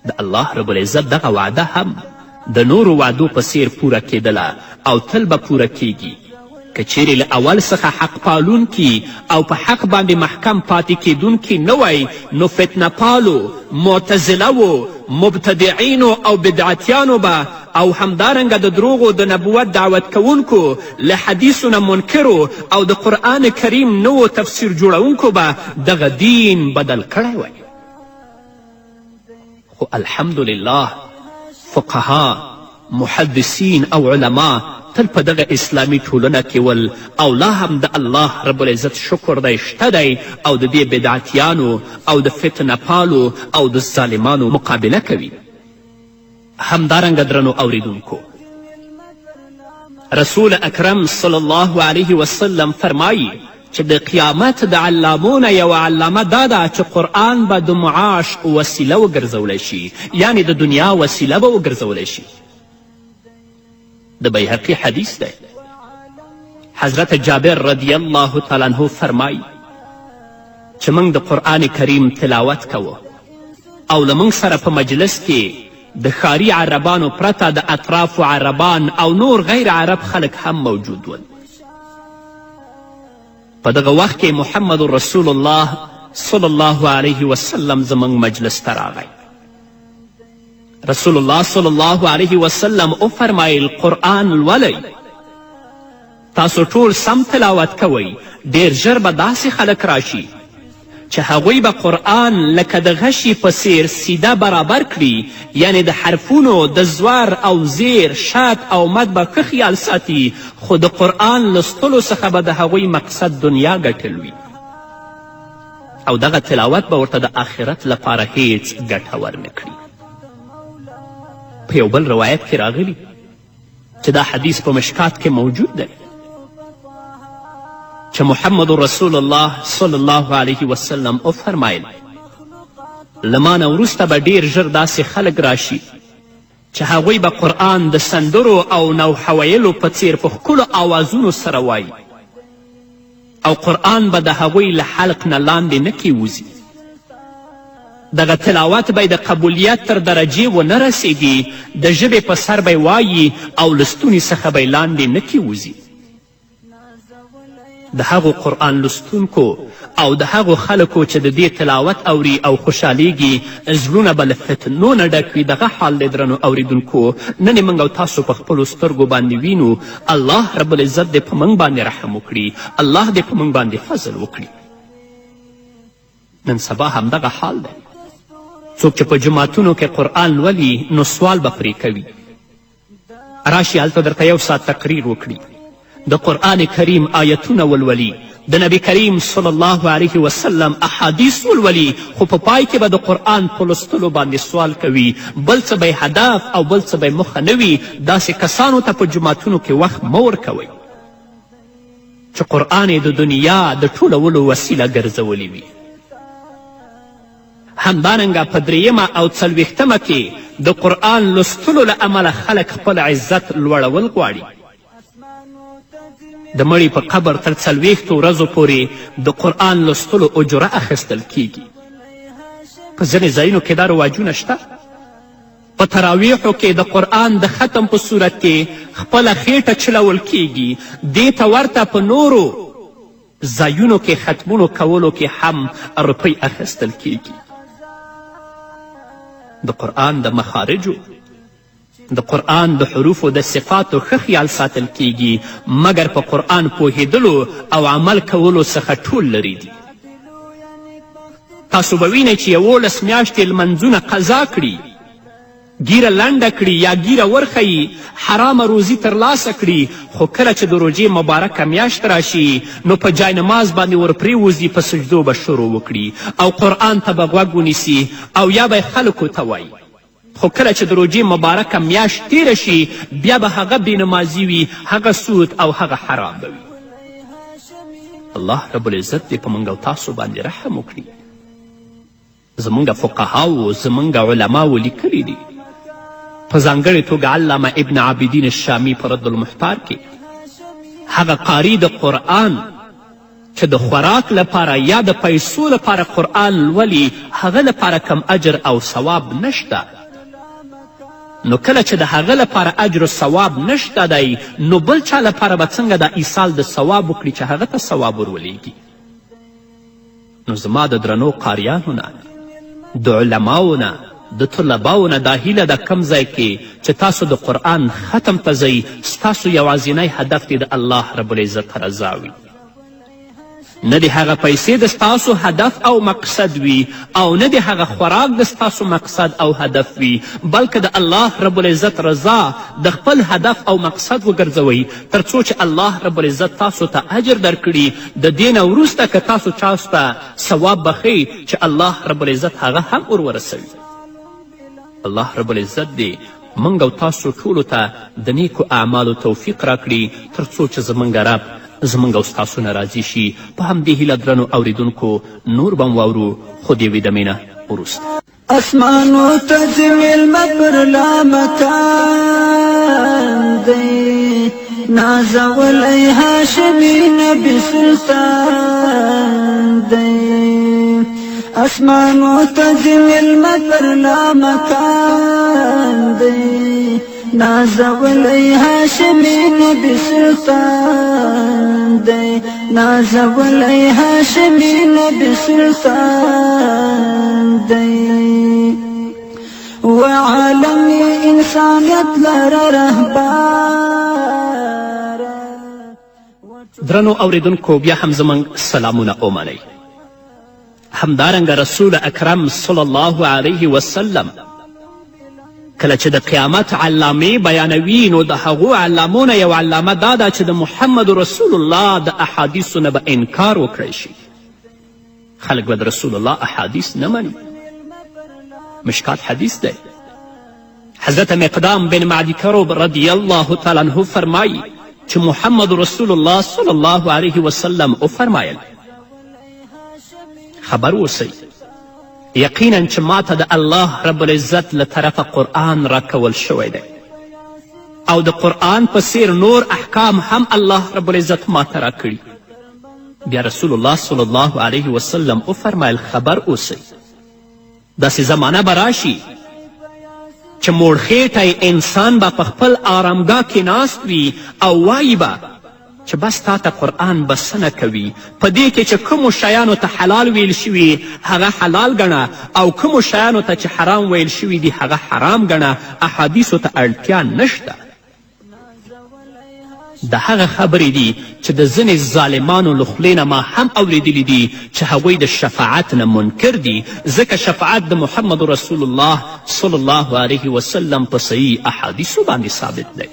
د الله رب العزت دغه وعده هم د نورو وعدو په څیر پوره کیدله او تل به پوره کیږي. که چیرې له اول څخه حق پالونکي او په حق باندې محکم پاتې کیدونکي نه وی، نو فتنه پالو، معتزلهو، مبتدعینو او بدعتیانو به او همدارنګه د دروغو د نبوت دعوت کوونکو، له حدیثونه منکرو او د قرآن کریم نوو تفسیر جوړونکو به دغه دین بدل کړی وی. خو الحمدلله فقها، محدثین او علما تل په دغه اسلامي ټولنه کې ول، او لا هم د الله رب العزت شکر دی شته دی، او د دې بدعتیانو او د فتنه پالو او د ظالمانو مقابله کوي. همدارنګه درنو اوریدونکو، رسول اکرم صلی الله علیه وسلم فرمایي چې د قیامت د علامو نه یوه علامه دا ده چې قرآن به د معاش وسیله وګرځولی شي، یعنی د دنیا وسیله به وګرځولی شي. د بیهقي حدیث دی. حضرت جابر رضی الله تعالی عنه فرمایي چې موږ د قرآن کریم تلاوت کوو او له موږ سره په مجلس کې د ښاري عربانو پرته د اطرافو عربان او نور غیر عرب خلک هم موجود ول. په دغه وخت کې محمد رسول الله صلی الله علیه وسلم زموږ مجلس ته راغی. رسول الله صلی الله علیه وسلم وفرمایل قرآن لولئ، تاسو ټول سم تلاوت کوئ، ډیر ژر به داسې خلک راشي چې هغوی به قرآن لکه د غشي په څیر سیده برابر کړي، یعنی د حرفونو د زور او زیر، شد او مد به ښه خیال ساتي، خو د قرآن لوستلو څخه به د هغوی مقصد دنیا ګټل وي، او دغه تلاوت به ورته د آخرت لپاره هیڅ ګټه ورنه کړي. په یو بل روایت کې راغلی چې دا حدیث په مشکات کې موجود دی چې محمد رسول الله صلی الله علیه وسلم وفرمایل له ما نه وروسته به ډیر ژر داسې خلک راشي چې هغوی به قرآن د سندرو او نوحه ویلو په څیر په ښکلو آوازونو سره وایي او قرآن به د هغوی له حلق نه لاندې نه کیوځي. دغه تلاوت به د قبولیت تر درجې ونه رسیږي، د ژبې په سر به وایي او له ستوني څخه به لاندې نه کیوځي. د هغو قرآن لستونکو او د هغو خلکو چې د دې تلاوت اوري او خوشحالیږي زړونه به له فتنو نه ډک وي. دغه حال دی درنو اوریدونکو، نن موږ او تاسو په خپلو سترګو باندې وینو. الله رب العزت دې په موږ باندې رحم وکړي، الله دې په موږ باندې فضل وکړي. نن سبا همدغه حال دی. څوک چې په جماعتونو کې قرآن لولي نو سوال به پرې کوي، راشي هلته درته یو ساعت تقریر وکړي، د قرآن کریم آیتونه ولولي، د نبی کریم صلی الله علیه وسلم احادیث ولولي، خو په پای کې به د قرآن په لوستلو باندې سوال کوي. بل څه به هدف او بل څه به موخه نه وي. داسې کسانو ته په جماعتونو کې وخت مه ورکوئ چې قرآن یې د دنیا د ټولولو وسیله ګرځولی وي. همدارنګه په دریمه او څلوېښتمه کې د قرآن لوستلو له امله خلک خپل عزت لوړول غواړي. د مړي په قبر تر 40 ورځو پورې د قرآن لوستلو اجره اخیستل کیږي. په ځینې ځایونو کې دا رواجونه شته. په تراویحو کې د قرآن د ختم په صورت کې خپله خیټه چلول کیږي. دې ته ورته په نورو ځایونو کې ختمونو کولو کې هم روپۍ اخیستل کیږي. د قرآن د مخارجو، د قرآن د حروفو د صفاتو ښه خیال ساتل کیږي، مګر په قرآن پوهیدلو او عمل کولو څخه ټول لرې دي. تاسو به وینئ چې 11 میاشتې لمنځونه قضا کړي، ګیره لنډه کړي یا ګیره ورښیي، حرامه روزي ترلاسه کړي، خو کله چې د روژې مبارکه میاشت راشي نو په جاینماز باندې ورپرېوځي، په سجدو به شروع وکړي او قرآن ته به غوږ ونیسي او یا به خلکو ته وایي. خو کله چې د روژې مبارکه میاشت تیره شي بیا به هغه بېنمازي وي، هغه سود او هغه حرام به وي. الله رب العزت دې په موږ او تاسو باندې رحم وکړي. زموږ فقهاو، زموږ علماو لیکلي دي، په ځانګړې توګه علامه ابن عابدین الشامی په رد المحتار کې هغه قاری د قرآن چې د خوراک لپاره یا د پیسو لپاره قرآن لولي هغه لپاره کم اجر او ثواب نشته. نو کله چې د هغه لپاره اجر و ثواب نشته دی نو بل چا لپاره به څنګه د ایصال د ثواب وکړي چې هغه ته ثواب ورولېږي. نو زما د درنو قاریانو نه، د علماو نه، د طلباو نه دا هیله ده کم ځای کې چې تاسو د قرآن ختم ته ځئ، ستاسو یوازینی هدف دې د الله رب العزت رضا وي. نه د هغه پیسې د ستاسو هدف او مقصد وي او نه د هغه خوراک د ستاسو مقصد او هدف وي، بلکې د الله رب العزت رضا د خپل هدف او مقصد وګرځوئ تر څو چې الله رب العزت تاسو ته اجر درکړي. د دې نه وروسته که تاسو چاسو ته ثواب بخئ چې الله رب العزت هغه هم ورسوي. الله رب العزت دې موږ او تاسو ټولو ته د نیکو اعمالو توفیق راکړي تر څو چې زموږ رب زموږ او ستاسو نه راضي شي. په همدې هیله درنو اوریدونکو نور به واورو خو د یوې دمې نه وروسته. اسمانو ته ځي میلمه پر لامکان دی، نازولی هاشمي نبي سلطان دی. اسمانو ته ځي میلمه پر لامکان دی، نازولی هاشمي نبي سلطان دی. نازولی هاشمي نبي سلطان دی. وعالم انسانیت لره رهبر. درنو اوریدونکو بیا هم زموږ سلامونه ومنئ. همدارنګه رسول اکرم صلی الله علیه وسلم کله چې د قیامت علامې بیانوي نو د هغو علامو نه یو علامه دا ده چې د محمد رسول الله د احادیثو نه به انکار وکړی شي. خلک به د رسول الله احادیث نه مني. مشکات حدیث دی. حضرت مقدام بن معدی کروب رضی الله تعالی عنه فرمایی چې محمد رسول الله صلی الله علیه وسلم وفرمایل خبر اوسئ یقینا چې ماته د الله رب العزت له طرفه قرآن راکول شوی دی او د قرآن په څیر نور احکام هم الله رب العزت ماته راکړي. بیا رسول الله صلی الله علیه وسلم وفرمیل خبر اوسئ داسې زمانه به راشي چې موړخیټی انسان به په خپل آرامګاه کې ناست وي او وایي به چې بس تا ته قرآن بسنه کوي په دې کې چې کومو شیانو ته حلال ویل شوي هغه حلال ګڼه او کومو شیانو ته چې حرام ویل شوي دي هغه حرام ګڼه، احادیثو ته اړتیا نشته. د هغه خبرې دي چې د ځینې ظالمانو له خولې نه ما هم اوریدلی دي چې هغوی د شفاعت نه منکر دي، ځکه شفاعت د محمد رسول الله صلی الله علیه وسلم په صحیح احادیثو باندې ثابت دی.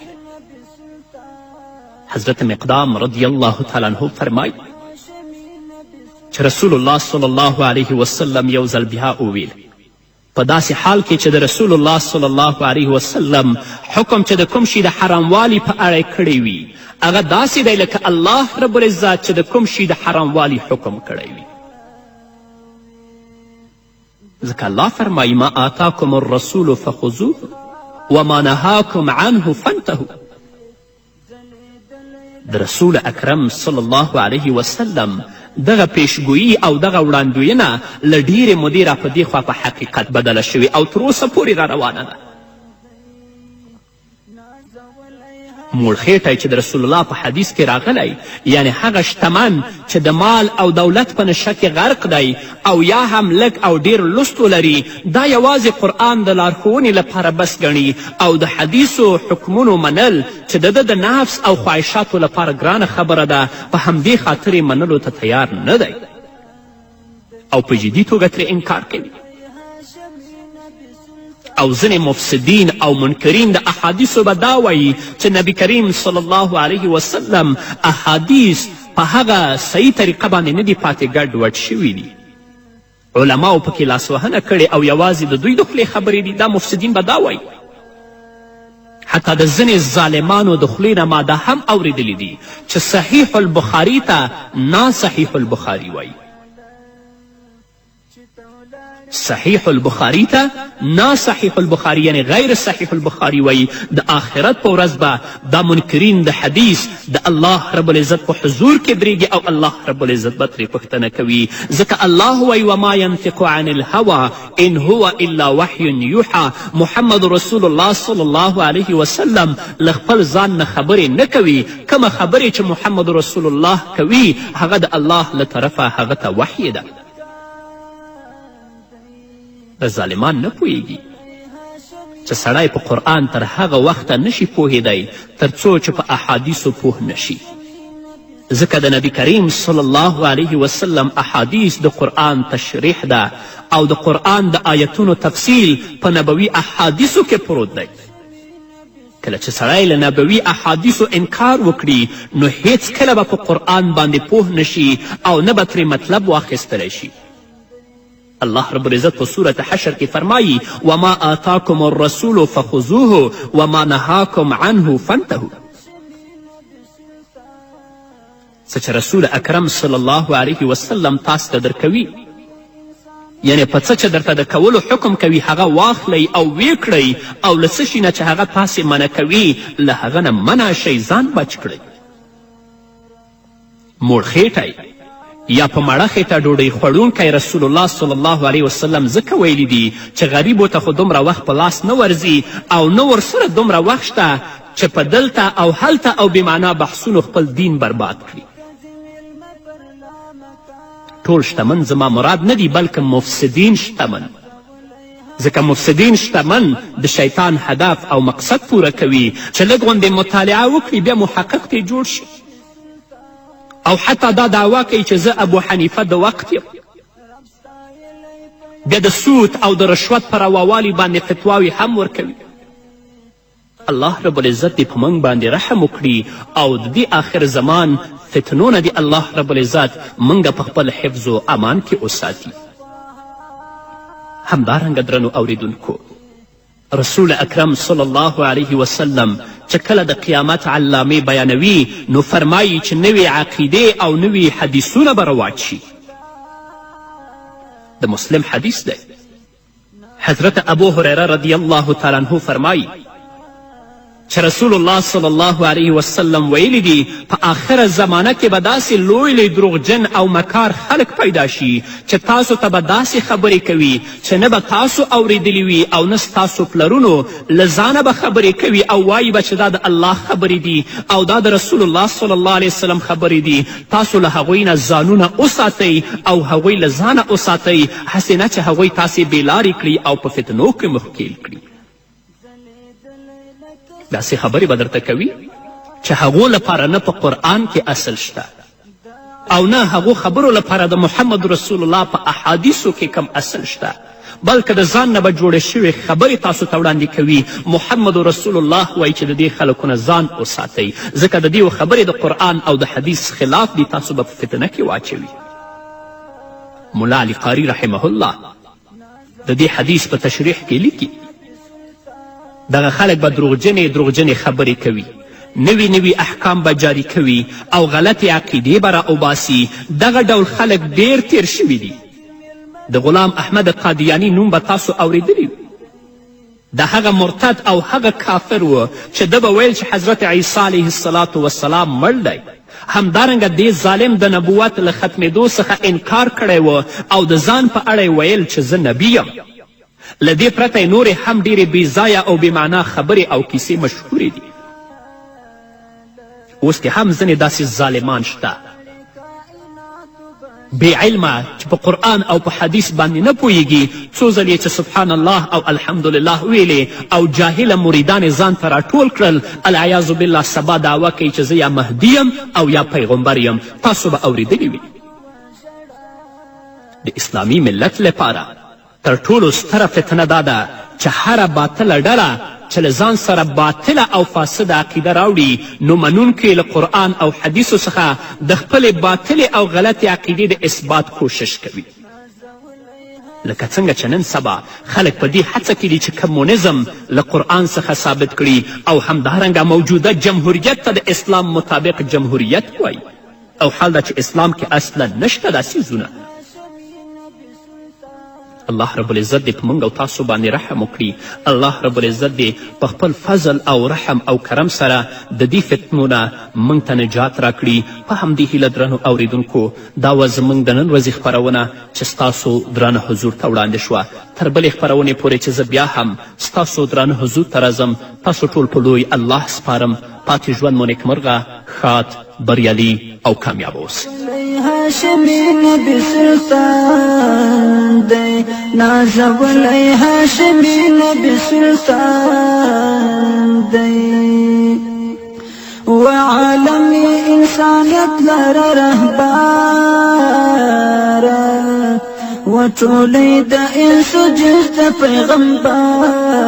حضرت مقدام رضی الله تعالی عنه فرمای چې رسول الله صلی الله علیه وسلم یو ځل بیا وویل په داسې حال کې چې د رسول الله صلی الله علیه وسلم حکم چې د کوم شي د حراموالي په اړه کړی وي هغه داسې دی لکه الله رب العزت چې د کوم شي د حراموالي حکم کړی وي. ځکه الله فرمایي ما آتاکم الرسول فخذوه وما نهاکم عنه فانتهوا. د رسول اکرم صلی الله علیه وسلم دغه پیشګویي او دغه وړاندوینه له ډیرې مودې را په دې خوا په حقیقت بدله شوې او تر اوسه پورې را روانه ده. موړخیټی چې د رسول الله په حدیث کې راغلی یعنی هغه شتمن چې د مال او دولت په نشه کې غرق دی او یا هم لږ او ډیر لست ولري دا یوازې قرآن د لارښوونې لپاره بس ګڼي او د حدیثو حکمونو منل چې د نفس او خواهشاتو لپاره ګرانه خبره ده په همدې خاطر یې منلو ته تیار نه دی او په جدي توګه ترې انکار کوي. او ځینې مفسدین او منکرین د احادیثو به دا وایي چې نبی کریم صلی الله علیه وسلم احادیث په هغه صحیح طریقه باندې نه دي پاتې ګډوډ شوي دي. علماو پکې لاسوهنه کړې او یوازې د دوی د خولې خبرې دي. دا مفسدین به دا وایي. حتی د ځینې ظالمانو د خولې نه ما دا هم اوریدلی دي چې صحیح البخاري ته ناصحیح البخاري وایي. صحیح البخاري ته ناصحیح البخاري یعنی غیر صحیح البخاري وایي. د آخرت په ورځ به دا منکرین د حدیث د الله رب العزت په حضور کې درېږي او الله رب العزت به ترې پوښتنه کوي. ځکه الله وایي وما ینطق عن الهوى ان هو الا وحی یوحى. محمد رسول الله صلی الله علیه وسلم له خپل ځان نه خبرې نه کوي. کومه خبرې چې محمد رسول الله کوي هغه د الله له طرفه هغه ته وحی ده. ظالمان نه پوهیږي چې سړی په قرآن تر هغه وخته نشي پوهیدی تر څو چې په احادیثو پوه نشي. ځکه د نبی کریم صلی الله علیه وسلم احادیث د قرآن تشریح ده او د قرآن د آیتونو تفصیل په نبوي احادیثو کې پروت دی. کله چې سړی له نبوي احادیثو انکار وکړي نو هیڅ کله به په قرآن باندې پوه نشي او نه به ترې مطلب واخیستلی شي. الله رب العزت په صورت حشر کې فرمایي وما آتاکم الرسول فخذوه وما نهاکم عنه فانتهوا. څه چې رسول اکرم صلی الله علیه وسلم تاسو ته درکوي یعنی په څه چې درته د کولو حکم کوي هغه واخلئ او ویې کړئ او له څه شي نه چې هغه تاسې منع کوي له هغه نه منع شئ ځان بچ کړئ. موړخیټی یا په مړه خیټه ډوډۍ خوړونکی رسول الله صلی الله علیه وسلم ځکه ویلی دي چې غریبو ته خو دومره وخت په لاس نه ورځي او نه ورسره دومره وخت شته چې په دلته او هلته او بېمعنا بحثونو خپل دین برباد کړي. ټول شتمن زما مراد نه دي بلکې مفسدین شتمن. ځکه مفسدین شتمن د شیطان هدف او مقصد پوره کوي چې لږ غوندې مطالعه وکړي بیا محقق ترې جوړ شي او حتی دا دعوا کوي چې زه ابو حنیفه د وقت یم. بیا د سود او د رشوت په رواوالي باندې فتواوې هم ورکوي. الله رب العزت دې په موږ باندې رحم وکړي او د دې آخر زمان فتنو نه دې الله رب العزت موږ په خپل حفظ و امان کې وساتي. همدارنګه درنو اوریدونکو رسول اکرم صلی الله علیه وسلم چې کله د قیامت علامې بیانوي نو فرمایي چې نوې عقیدې او نوې حدیثونه به رواج شي. د مسلم حدیث دی. حضرت ابو هریره رضی الله تعالی عنه فرمایي چې رسول الله صلی الله علیه وسلم ویلی دي په آخره زمانه کې به داسې لوی دروغجن او مکار خلک پیدا شي چې تاسو ته به داسې خبرې کوي چې نه به تاسو اوریدلی وي او نه ستاسو پلرونو له ځانه به خبرې کوي او وایي به چې دا د الله خبرې دي او دا د رسول الله صلی الله علیه وسلم خبرې دي. تاسو له هغوی نه ځانونه وساتئ او هغوی له ځانه وساتئ، هسې نه چې هغوی تاسې بېلارې کړي او په فتنو کې مخکیل کړي. داسې خبرې به درته کوي چې هغو لپاره نه په قرآن کې اصل شته او نه هغو خبرو لپاره د محمد رسول الله په احادیثو کې کم اصل شته، بلکې د ځان نه به جوړې شوې خبرې تاسو ته وړاندې کوي. محمد رسول الله وایي چې د دې خلکو نه ځان وساتئ، ځکه د دې خبرې د قرآن او د حدیث خلاف دي، تاسو به په فتنه کې واچوي. ملا علی قاری رحمه الله د دې حدیث په تشریح کې لیکي دغه خلک به دروغجنې خبرې کوي، نوي احکام به جاری کوي او غلطې عقیدې به راوباسي. دغه ډول خلک ډیر تیر شوي دي. د غلام احمد قادیانی نوم به تاسو اوریدلی وي. د هغه مرتد او هغه کافر و چې ده به ویل چې حضرت عیسی علیه الصلاة وسلام مړ دی. همدارنګه دې ظالم د نبوت له ختمېدو څخه انکار کړی و او د ځان په اړه ویل چې زه نبی یم. له دې پرته نورې هم ډیرې بېځایه او بېمعنا خبرې او کیسې مشهورې دي. اوس کې هم ځینې داسې ظالمان شته بې علمه چې په قرآن او په حدیث باندې نه پوهیږي، څو ځل چې سبحان الله او الحمدلله ویلې او جاهله مریدان ځان ته راټول کړل، العیاذ بالله سبا دعوه کوي چې زه یا مهدي یم او یا پیغمبر یم. تاسو به اوریدلی وي. د اسلامي ملت لپاره تر ټولو ستره فتنه دا ده چې هره باطله ډله چې له ځان سره باطله او فاسده عقیده راوړي، نو منونکي له قرآن او حدیثو څخه د خپلې باطلې او غلطې عقیدې د اثبات کوشش کوي. لکه څنګه چې نن سبا خلک په دې هڅه کې دي چې کمونیزم له قرآن څخه ثابت کړي او همدارنګه موجوده جمهوریت ته د اسلام مطابق جمهوریت وایي، او حال دا چې اسلام کې اصلا نشته دا څیزونه. الله رب العزت دې په موږ او تاسو باندې رحم وکړي. الله رب العزت دې په خپل فضل او رحم او کرم سره د دې فتنو نه موږ ته نجات راکړي. په همدې هیله درنو اوریدونکو دا وه زموږ د نن ورځې خپرونه چې ستاسو درانه حضور ته وړاندې شوه. تر بلې خپرونې پورې چې زه بیا هم ستاسو درانه حضور ته راځم، تاسو ټول په لوی الله سپارم. پاتې ژوند مو نیکمرغه، ښاد، بریالي او کامیاب اوسئ. هاشمی نبی سلطان دی، نازولی هاشمی نبی سلطان دی، وعالمی انسانیت لر رهبار، وطولی دا انسو جهد پیغمبار،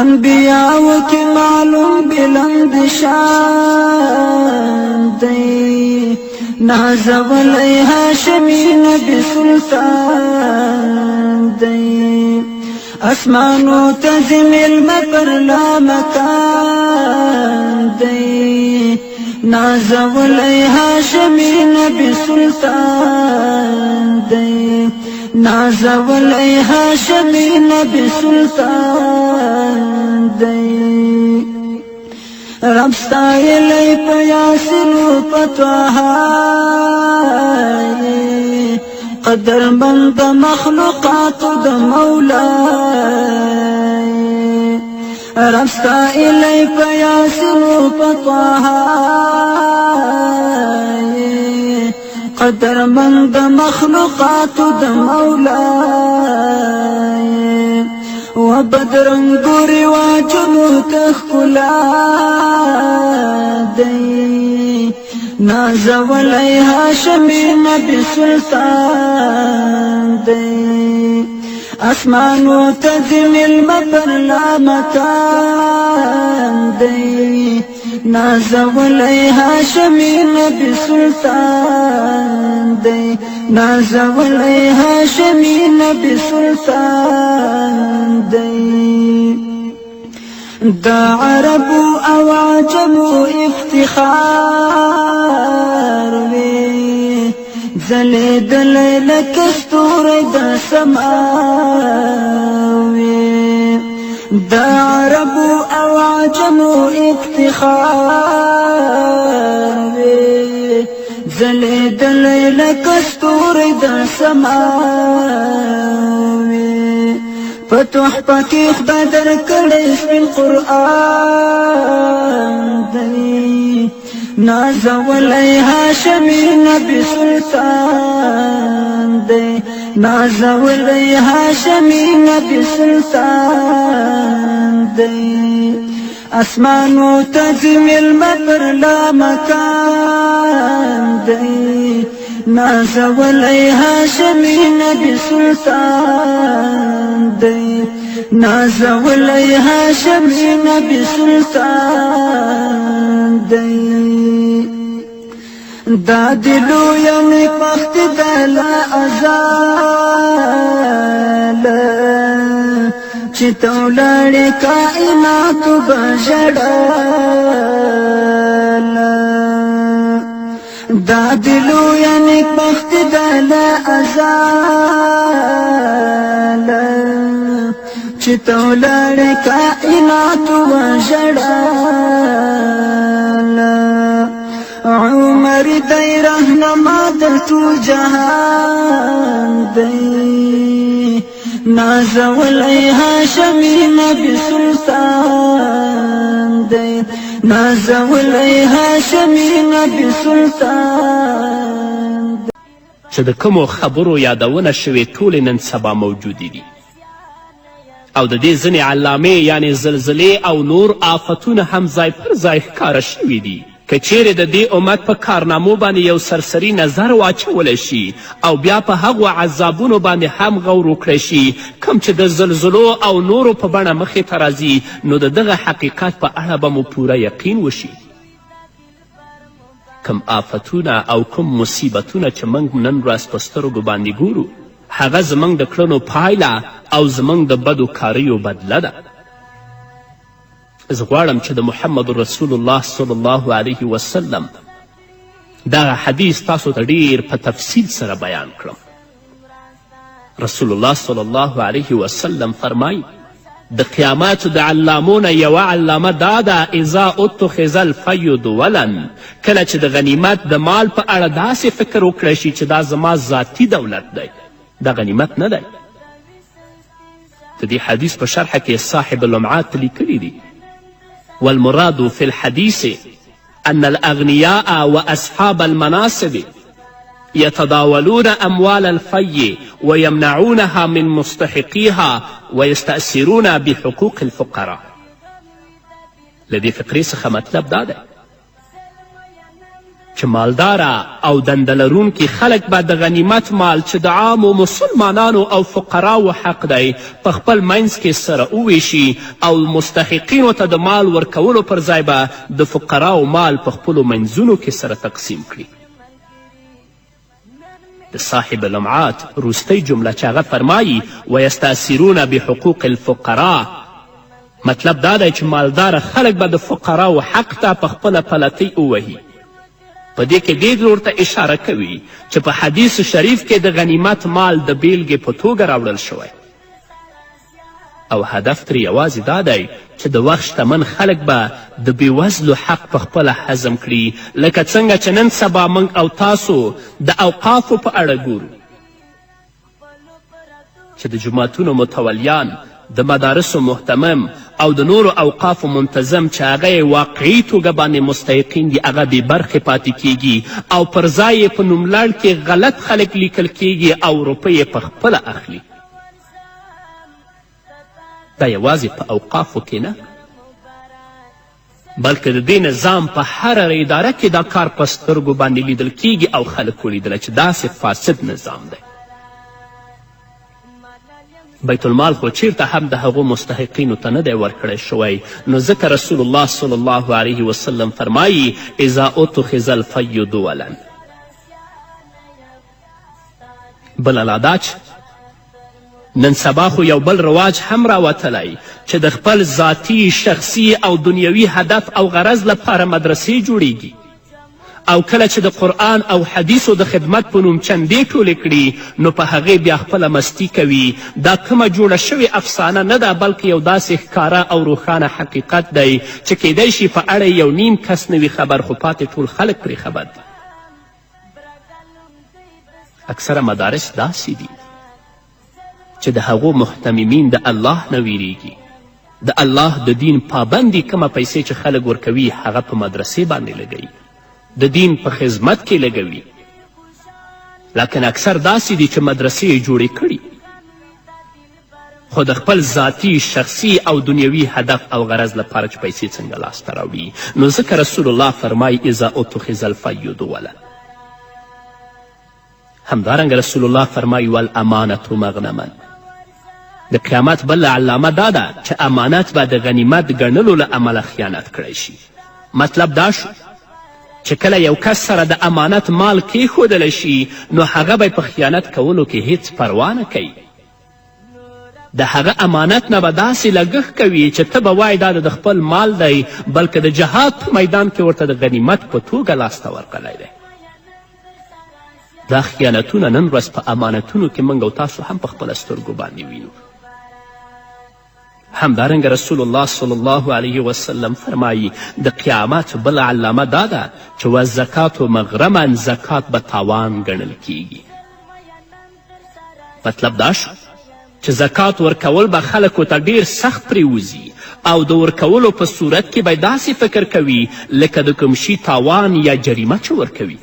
انبیاء کی معلوم بلند شان دی، نازولی هاشمی نبی سلطان دی، اسمانو تزمیل مپر لامکان دی، نازولی هاشمی نبی سلطان دی، نازولی هاشمی نبی سلطان دی، رب ستایلی پا یاسین و پا طاہای، قدر مند مخلوقات د مولای، رب ستایلی پا یاسین و پا طاہای، قدر مند مخلوقات د مولای، و بدرنګوري واجبو تخکلا دی، نازولی هاشمی نبی سلطان دی، اسمانو تزمیل مپر لامکان دی، نازولی هاشمی نبی سلطان دی، نازولی هاشمی نبی سلطان دی، دا عربو او عجمو افتخار وی، ځلېدلی لکه ستوری د سماوي د عربو او عجمو افتخار وي ځلېدلی لکه ستوری د سماوي په تحفه کې خدای درکړی سپین قرآن دی نازولی هاشمي نبي سلطان دی نازولی هاشمي نبي سلطان دی اسمانو تجمیل مبر لا مکان دی نازولی هاشمي نبي سلطان دی نازولی هاشمي نبي سلطان دی دا دلو یمی پخت دلا ازالا چی تولاری کائناتو بجڑالا دا دلو یمی پخت دلا ازالا چی تولاری کائناتو بجڑالا عمر دی رهنما د ټول جهان دی نازولی هاشمي نبي سلطان دی نازولی هاشمي نبي سلطان دی چې د کومو خبرو یادونه شوې ټولې نن سبا موجودې دي او د دې ځینې علامې یعنې زلزلې او نور آفتونه هم ځای پر ځای ښکاره شوي دي که چیرې د دې امت په کارنامو باندې یو سرسري نظر واچولی شي او بیا په هغو عذابونو باندې هم غور وکړی شي کوم چې د زلزلو او نورو په بڼه مخې ته راځي نو د دغه حقیقت په اړه به مو پوره یقین وشي کوم آفتونه او کوم مصیبتونه چې موږ نن ورځ په سترګو باندې ګورو هغه زموږ د کړنو پایله او زموږ د بدو کاریو بدله ده زه غواړم چې د محمد رسول الله صلی الله علیه وسلم دغه حدیث تاسو ته ډیر په تفصیل سره بیان کړم رسول الله صلی الله علیه وسلم فرمایي د قیامت د علامونه یوه علامه دا ده اذا اتخذ الفی دولا کله چې د غنیمت د مال په اړه داسې فکر وکړی شي چې دا زما ذاتي دولت دی دا غنیمت نه دی د دې حدیث په شرحه کې صاحب اللمعات لیکلی دي والمراد في الحديث أن الأغنياء وأصحاب المناصب يتداولون أموال الفي ويمنعونها من مستحقيها ويستأثرون بحقوق الفقراء لدې فقرې څخه مطلب دا دی چې مالداره او دنده لرونکي خلک به د غنیمت مال چې د عامو مسلمانانو او فقراو حق دی په خپل منځ کې سره وویشي او مستحقینو ته د مال ورکولو پر ځای به د فقراو مال په خپلو منځونو کې سره تقسیم کړي د صاحب لمعات روستی جمله چې هغه فرمایي ویستأثرون بحقوق الفقراء مطلب دا دی چې مالداره خلک به د فقراو حق ته په خپله پلتۍ ووهي په دې کې دې لور ته اشاره کوي چې په حدیث شریف کې د غنیمت مال د بیلګې په توګه راوړل شوی او هدف ترې یوازې دا دی چې د وخت شتمن خلک به د بېوزلو حق په خپله هضم کړي لکه څنګه چې نن سبا موږ او تاسو د اوقافو په اړه ګورو چې د جوماتونو متولیان د مدارسو محتمم او د نورو اوقافو منتظم چې هغه یې واقعي توګه باندې مستحقین دي هغه بې برخې پاتې کیږي او پر ځای یې په نوملړ کې غلط خلک لیکل کیږي او روپۍ یې په خپله اخلي دا یوازې په اوقافو کې نه بلکې د دې نظام په هره اداره کې دا کار په سترګو باندې لیدل کیږي او خلک ولیدله چې داسې فاسد نظام دی بیت المال خو چیرته هم د هغو مستحقینو ته نه دی ورکړی شوی نو ځکه رسول الله صلی الله علیه وسلم فرمایي اذا اتخذ الفی دولا بله لا دا چې نن سبا خو یو بل رواج هم راوتلی چې د خپل ذاتي شخصي او دنیوي هدف او غرض لپاره مدرسې جوړیږي او کله چې د قرآن او حدیثو د خدمت په نوم چندې ټولې کړي نو په هغې بیا خپله مستی کوي. دا کومه جوړه شوې افسانه نه ده بلکې یو داسې ښکاره او روښانه حقیقت دی چې کیدی شي په اړه یو نیم کس نه وي خبر خو پاتې ټول خلک پرې خبر دي. اکثره مدارس داسې دي چې د هغو محتممین د الله نه ویریږي. د الله د دین پابندي کومه پیسې چې خلک ورکوي هغه په مدرسې باندې لګوي، د دین په خدمت کې لګوي. لکن اکثر داسې دي چې مدرسې یې جوړې کړي خو د خپل ذاتي شخصي او دنیوي هدف او غرض لپاره چې پیسې څنګه لاسته راوړي. نو ځکه رسول الله فرمایي اذا اتخذ الفی دوله. همدارنګه رسول الله فرمایي والامانة مغنما. د قیامت بله علامه دا ده چې امانت به د غنیمت ګڼلو له امله خیانت کړی شي. مطلب دا شو چې کله یو کس سره د امانت مال کیښودلی شي نو هغه به په خیانت کولو کې هیڅ پروا نه کوي. د هغه امانت نه به داسې لګښت کوي چې ته به وایې دا د خپل مال دی بلکې د جهاد په میدان کې ورته د غنیمت په توګه لاسته ورغلی دی. دا خیانتونه نن ورځ په امانتونو کې موږ او تاسو هم په خپله سترګو باندې وینو. همدارنګه رسول الله صلی الله علیه وسلم فرمایي د قیامت بل علامه دا ده چې والزکات مغرما، زکات به تاوان ګڼل کیږي. مطلب دا شو چې زکات ورکول به خلکو ته ډیر سخت پریوځي او د ورکولو په صورت کې به داسې فکر کوي لکه د کوم شي تاوان یا جریمه چې ورکوي،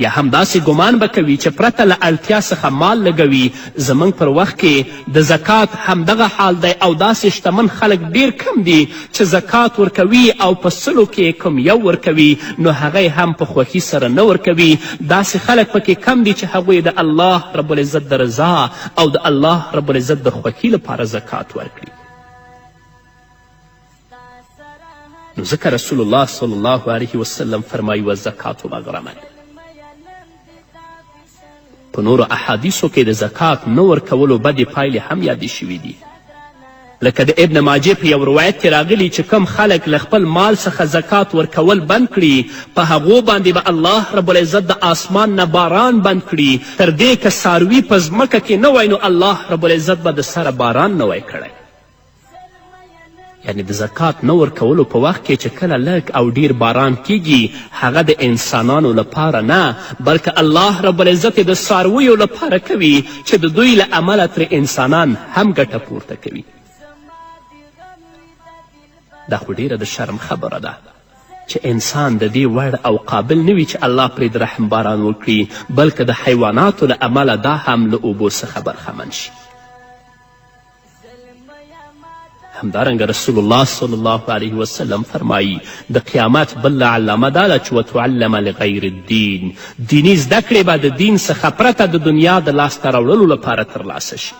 یا هم داسې ګمان به کوي چې پرته له اړتیا څخه مال لګوي. زموږ پر وخت کې د زکات همدغه حال دی او داسې شتمن خلک ډیر کم دي چې زکات ورکوي او په سلو کې کوم یو ورکوي نو هغه هم په خوښي سره نه ورکوي. داسې خلک پکې کم دي چې هغوی د الله رب العزت د رضا او د الله رب العزت د خوښي لپاره زکات ورکړي. نو ځکه رسول الله صلی الله علیه وسلم فرمایي والزکات مغرما. په نورو احادیثو کې د زکات نه ورکولو بدې پایلې هم یادې شوي دي. لکه د ابن ماجې په یو روایت کې راغلي چې کم خلک له خپل مال څخه زکات ورکول بند کړي په هغو باندې به الله رب العزت د آسمان نه باران بند کړي تر دې که څاروي په ځمکه کې نه وای نو الله رب العزت به د سره باران نه وای کړی. یعنی د زکات نه ورکولو په وخت کې چې کله لږ او ډیر باران کیږي هغه د انسانانو لپاره نه بلکې الله رب العزت د څارویو لپاره کوي چې د دوی له امله ترې انسانان هم ګټه پورته کوي. دا خو ډیره د شرم خبره ده چې انسان د دې وړ او قابل نه وي چې الله پرې د رحم باران وکړي بلکې د حیواناتو له امله دا هم له اوبو څخه برخمن شي. همدارنګه رسول الله صلی الله علیه وسلم فرمایي د قیامت بل علامه دا ده چې وتعلم لغیر الدین. دیني زده کړې به د دین څخه پرته د دنیا د لاسته راوړلو لپاره ترلاسه شي.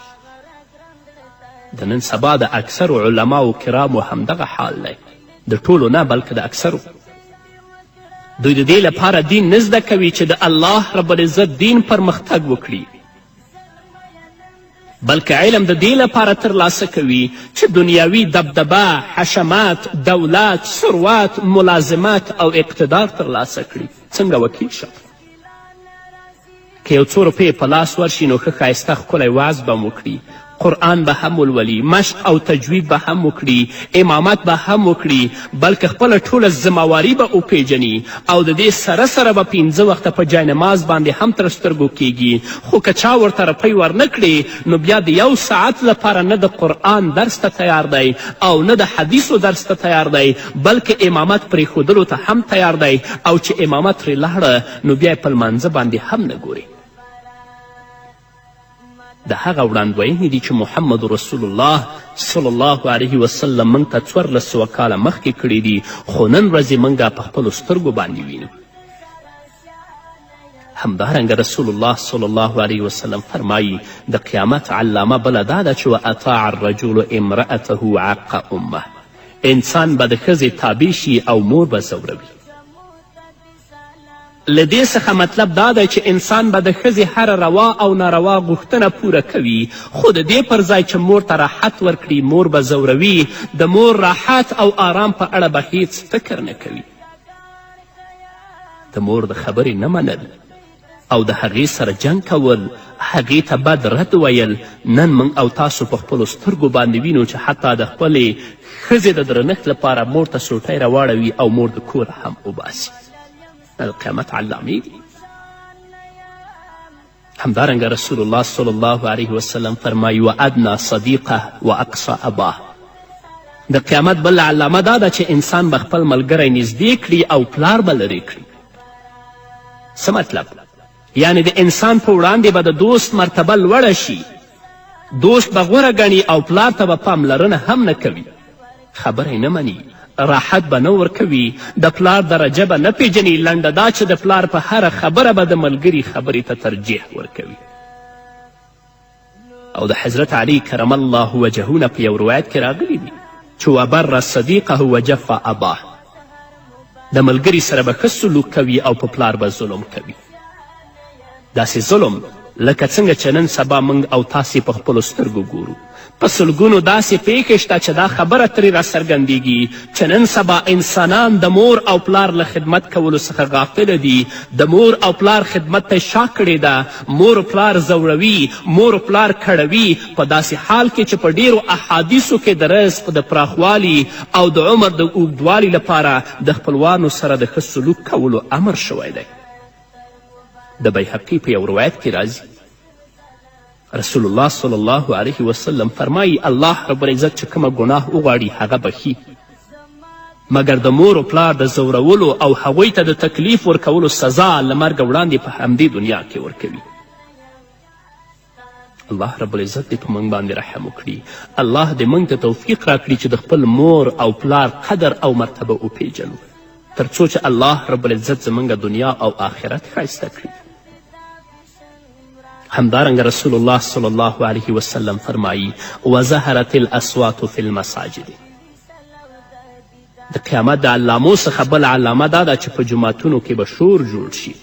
د نن سبا د اکثرو علماو کرامو همدغه حال دی، د ټولو نه بلکې د اکثرو. دوی د دې لپاره دین نه زده کوي چې د الله رب العزت دین پرمختګ وکړي بلکې علم د دې لپاره ترلاسه کوي چې دنیاوي دبدبه، حشمات، دولت، ثروت، ملازمت او اقتدار ترلاسه کړي. څنګه وکیل شه که یو څو روپۍ په لاس ورشي نو ښه ښایسته ښکلی وعظ به وکړي، قرآن به هم ولولي، مشق او تجوید به هم وکړي، امامت به هم وکړي بلکې خپله ټوله ذمهواري به وپیژني او د دې سره سره به 5 وخته په جاینماز باندې هم تر سترګو کیږي. خو که چا ورته روپۍ ورنه کړي نو بیا د 1 ساعت لپاره نه د قرآن درس ته تیار دی او نه د حدیثو درس ته تیار دی بلکې امامت پرېښودلو ته هم تیار دی او چې امامت ترې لاړه نو بیا یې په لمانځه باندې هم نه ګوري. د هغه وړاندوینې دي چې محمد رسول الله صلی الله علیه وسلم موږ ته 1400 کاله مخکې کړي دي خو نن ورځې موږ په خپلو سترګو باندې وینو. همدارنګه رسول الله صلی الله علیه وسلم فرمایي د قیامت علامه بله دا ده چې واطاع الرجل امرأته عق امه. انسان به د ښځې تابع شي او مور به ځوروي. له دې څخه مطلب دا دی چې انسان به د ښځې هره روا او ناروا غوښتنه پوره کوي خو د دې پر ځای چې مور ته راحت ورکړي مور به ځوروي. د مور راحت او آرام په اړه به هیڅ فکر نه کوي. د مور د خبرې نه منل او د هغې سره جنګ کول، هغې ته بد رد ویل. نن موږ او تاسو په خپلو سترګو باندې وینو چې حتی د خپلې ښځې د درنښت لپاره مور ته سوټی راواړوي او مور د کوره هم وباسي. د قیامت علامې دي. همدارنګه رسول الله صلی الله علیه وسلم فرمایي وادنا صدیقه و اقصى اباه. د قیامت بل علامه دا ده چې انسان به خپل ملګری نږدې کړي او پلار به لرې کړي. څه مطلب؟ یعنی د انسان په وړاندې به د دوست مرتبه لوړه شي، دوست به غوره ګڼي او پلار ته به پاملرنه هم نه کوي، خبره نه مني، راحت به نه ورکوي، د پلار درجه به نه پیژني. لنډه دا چې د پلار په هره خبره به د ملګري خبرې ته ترجیح ورکوي. او د حضرت علی کرم الله وجهه نه په یو روایت کې راغلی دي چې وبر صدیقه وجف اباه. د ملګري سره به ښه سلوک کوي او په پلار به ظلم کوي. داسې ظلم لکه څنګه چې نن سبا موږ او تاسې په خپلو سترګو ګورو. په سلګونو داسې پیښې شته چې دا خبره ترې راڅرګندیږي چې نن سبا انسانان د مور او پلار له خدمت کولو څخه غافله دي. د مور او پلار خدمت ته شا کړې ده، مور و پلار زوروي، مور و پلار کړوي، په داسې حال کې چې په ډیرو احادیثو کې د رزق د پراخوالي او د عمر د اوږدوالي لپاره د خپلوانو سره د ښه سلوک کولو امر شوی دی. د بیهقي په یو روایت کې راځي رسول الله صلی الله علیه وسلم فرمایي الله رب العزت چې کومه ګناه وغواړي هغه بخي، مګر د مور و پلار د زورولو او هغوی ته د تکلیف ورکولو سزا له مرګه وړاندې په همدې دنیا کې ورکوي. الله رب العزت دې په موږ باندې رحم وکړي. الله دې موږ ته توفیق راکړي چې د خپل مور او پلار قدر او مرتبه وپیژنو، تر څو چې الله رب العزت زموږ دنیا او آخرت ښایسته کړي. همدارنګه رسول الله صلی الله علیه وسلم فرمایي وظهرت الاصوات فی المساجد. د قیامت د علامو څخه بل علامه دا ده چې په جوماتونو کې به شور جوړ شي،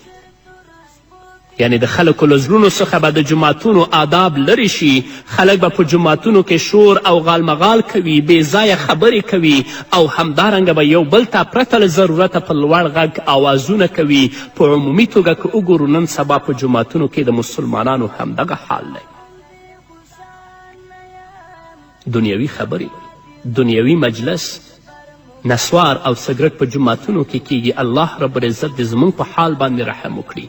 یعنی د خلکو له زړونو څخه به د جوماتونو آداب لرې شي. خلک به په جوماتونو کې شور او غالمغال کوي، بې ځایه خبرې کوي او همدارنګه به یو بل ته پرته له ضرورته په لوړ غږ آوازونه کوي. په عمومي توګه که وګورو نن سبا په جوماتونو کې د مسلمانانو همدغه حال دی. دنیوي خبرې، دنیوي مجلس، نسوار او سګرټ په جوماتونو کې کیږي. الله رب العزت دې زموږ په حال باندې رحم وکړي.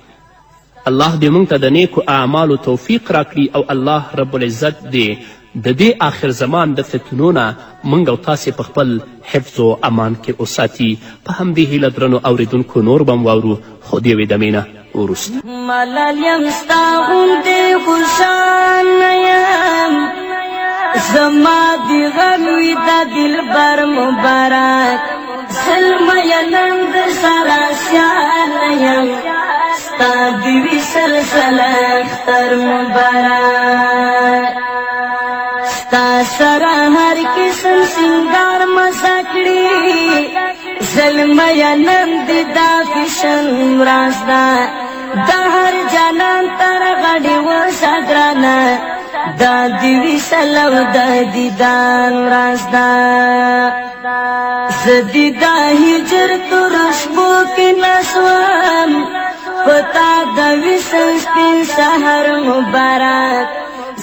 الله دې موږ ته د نیکو اعمالو توفیق راکړي او الله رب العزت دې د دې آخر زمان د فتنو نه موږ او تاسې په خپل حفظ و امان کې وساتي. په همدې هیله درنو اوریدونکو نور به م واورو، خو د یوې دمې نه وروسته. ملال یم ستا غوندې خوشحاله یم، زما د غم وي دا دلبر مبارک، زلمیه نن د سره سیاله یم، ستا د وي سلسله اختر مبارک، ستا سره هر قسم سنګار مزه کړي، زلمیه نن د دا فیشن ورځ ده، د هر جانان تر غړي وسه ګرانه، دا د وصل او د دیدان ورځ ده، زه د دا هجر تورو شپو کې نسوم، په تا د وصل سپین سهار مبارک،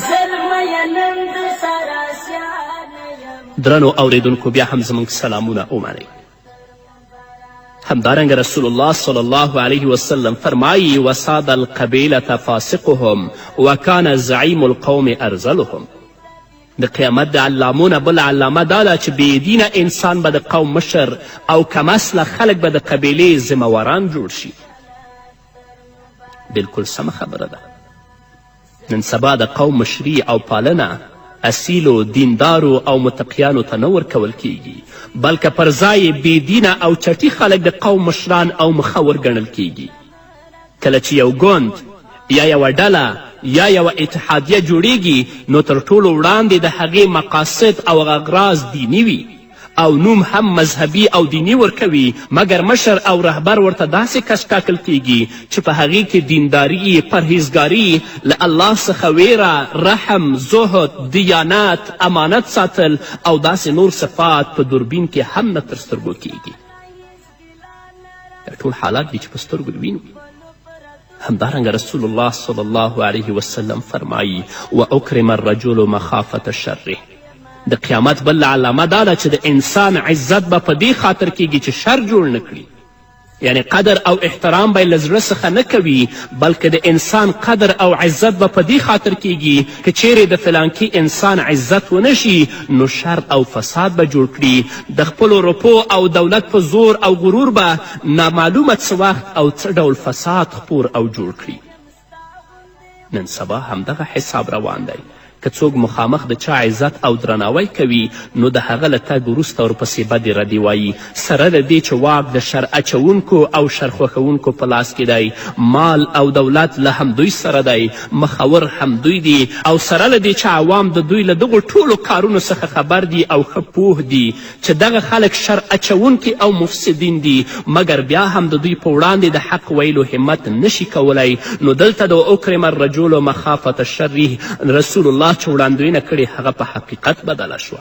زلمیه نن د سره سیانه یم. درنو اوریدونکو بیا هم زموږ سلامونه ومنئ. همدارنګه رسول الله صلی الله علیه وسلم فرمایي وساد القبیلة فاسقهم وکان زعیم القوم ارذلهم. د قیامت د علامو نه بل علامه دا ده چې بېدینه انسان به د قوم مشر او کمسله خلک به د قبیلې ذمهواران جوړ شي. بلکل سمه خبره ده. نن سبا د قوم مشري او پالنه اصیلو، دیندارو او متقیانو ته نه ورکول کیږي، بلکه پر ځای بېدینه او چټي خلک د قوم مشران او مخور ګڼل کیږي. کله چې یو ګوند یا یوه ډله یا یوه اتحادیه جوړیږي نو تر ټولو وړاندې د هغې مقاصد او اغراض دیني وي او نوم هم مذهبي او دیني ورکوي، مګر مشر او رهبر ورته داسې کس ټاکل کیږي چې په هغې کې دینداري، پرهیزګاري، له الله څخه ویره، رحم، زهد، دیانت، امانت ساتل او داسې نور صفات په دوربین کې هم نه تر سترګو کیږي. دا ټول حالات دي چې په سترګو وینو. همدارنګه رسول الله صلی الله علیه وسلم فرمایي و اکرم الرجل مخافة شره. د قیامت بل علامه دا ده چې د انسان عزت به په دې خاطر کیږي چې شر جوړ نه کړي. یعنی قدر او احترام به یې له زړه څخه نه کوي، بلکې د انسان قدر او عزت به په دې خاطر کیږي که چیرې د فلانکي انسان عزت ونه شي نو شر او فساد به جوړ کړي. د خپلو روپو او دولت په زور او غرور به نامعلومه څه وخت او څه ډول فساد خپور او جوړ کړي. نن سبا همدغه حساب روان دی. که څوک مخامخ د چا عزت او درناوی کوي نو د هغه له تګ وروسته ورپسې بدې ردې وایي، سره د دې چې واک د شر اچوونکو او شر خوښوونکو په لاس کې دی، مال او دولت له همدوی سره دی، مخور همدوی دي، او سره له دې چې عوام د دوی له دغو ټولو کارونو څخه خبر دي او ښه پوه دي چې دغه خلک شر اچوونکي او مفسدین دي، مګر بیا هم د دوی په وړاندې د حق ویلو همت نشي کولی. نو دلته د اکرم الرجل مخافة شره رسول الله چې وړاندوینه کړې هغه په حقیقت بدله شوه.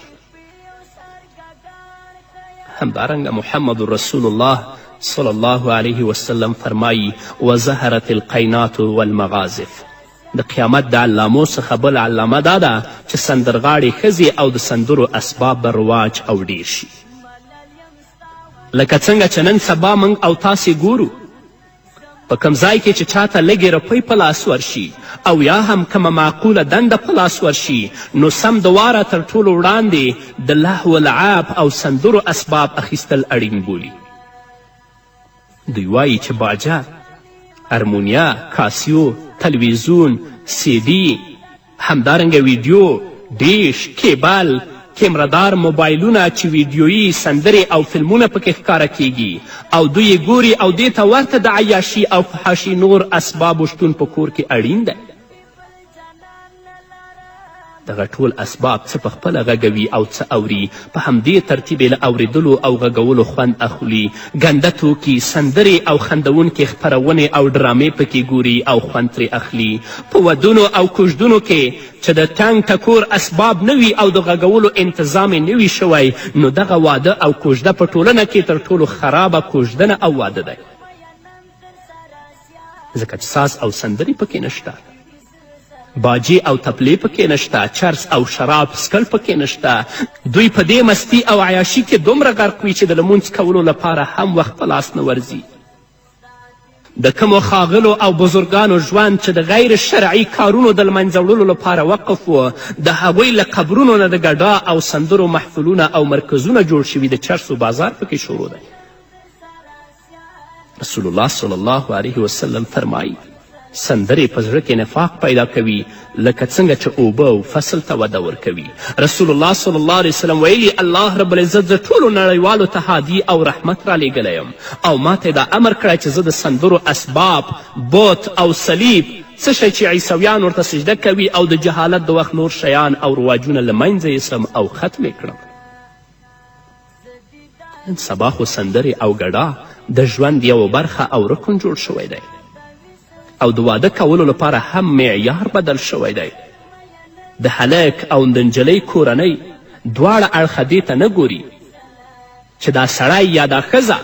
همدارنګه محمد رسول الله صلی الله علیه وسلم فرمایي وظهرت القینات والمغازف. د قیامت د علامو څخه بل علامه دا ده چې سندرغاړې ښځې او د سندرو اسباب به رواج او ډیر شي. لکه څنګه چې نن سبا موږ او تاسې ګورو په کم ځای کې چې چاته لږې روپۍ په لاس ورشي او یا هم کومه معقوله دنده په لاس ورشي نو سم د واره تر ټولو وړاندې د لهو لعاب او سندرو اسباب اخیستل اړین بولي. دوی وایي چې باجه، ارمونیا، کاسیو، تلویزیون، سیدي، همدارنګه ویډیو، ډیش، کیبل، کیمرهدار موبایلونه چې ویډیویي سندرې او فلمونه پکې ښکاره کیږي او دوی یې ګوري او دې ته ورته د عیاشي او فحاشي نور اسبابو شتون په کور کې اړین دی. دغه ټول اسباب څه پخپله غږوي او څه اوري، په همدې ترتیب یې له اورېدلو او غږولو خوند اخلي. ګنده توکي، سندرې او خندونکې خپرونې او ډرامې پکې ګوري او خوند ترې اخلي. په ودونو او کوژدونو کې چې د ټنګ ټکور اسباب نه وي او د غږولو انتظام یې نه وي شوی نو دغه واده او کوژده په ټولنه کې تر ټولو خرابه کوژدنه او واده دی، ځکه چې ساز او سندرې پکې نشته، باجې او تپلې پکې نشته، چرس او شراب څکل پکې نشته. دوی په دې مستی او عیاشي کې دومره غرق وي چې د لمونځ کولو لپاره هم وخت په لاس نه ورځي. د کومو ښاغلو او بزرګانو ژوند چې د غیر شرعي کارونو د لمنځه وړلو لپاره وقف و، د هغوی له قبرونو نه د ګډا او سندرو محفلونه او مرکزونه جوړ شوي، د چرسو بازار پکې شروع دی. رسول الله صلی الله علیه وسلم فرمایي سندرې په زړه کې نفاق پیدا کوي لکه څنګه چې اوبه او فصل ته وده ورکوي. رسول الله صلی الله علیه وسلم ویلي الله رب العزت زه ټولو نړیوالو ته هادي او رحمت رالیږلی یم او ما ته دا امر کړی چې زه د سندرو اسباب، بوت او صلیب، څه شی چې عیسویان ورته سجده کوي او د جهالت د وخت نور شیان او رواجونه له منځه یوسم او ختم یې کړم. نن سبا خو سندرې او ګډا د ژوند یوه برخه او رکن جوړ شوی دی او د واده کولو لپاره هم معیار بدل شوی دی. د هلک او د نجلۍ کورنۍ دواړه اړخه دې ته نه ګوري چې دا سړی یا دا ښځه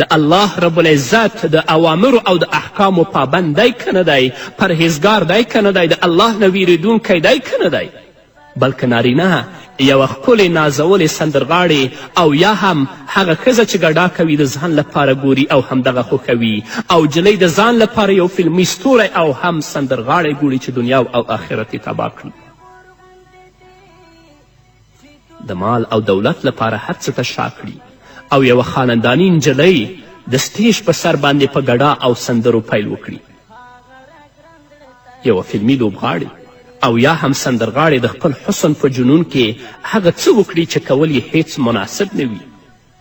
د الله رب العزت د اوامرو او د احکامو پابند دی که نه دی، پرهیزګار دی که نه دی، د الله نه ویرېدونکی دی که نه دی، بلکې نارینه یوه ښکلې نازولې سندرغاړې او یا هم هغه ښځه چې ګډا کوي د ځان لپاره ګوري او همدغه خوښوي، او جلۍ د ځان لپاره یو فلمي ستوری او هم سندرغاړی ګوري چې دنیا او آخرت یې تباه کړي. د مال او دولت لپاره هر څه ته شا کړي او یوه خانداني نجلۍ د سټیج په سر باندې په ګډا او سندرو پیل وکړي. یوه فلمي لوبغاړې او یا هم سندرغاړې د خپل حسن په جنون کې هغه څه وکړي چې کول یې هیڅ مناسب نه وي.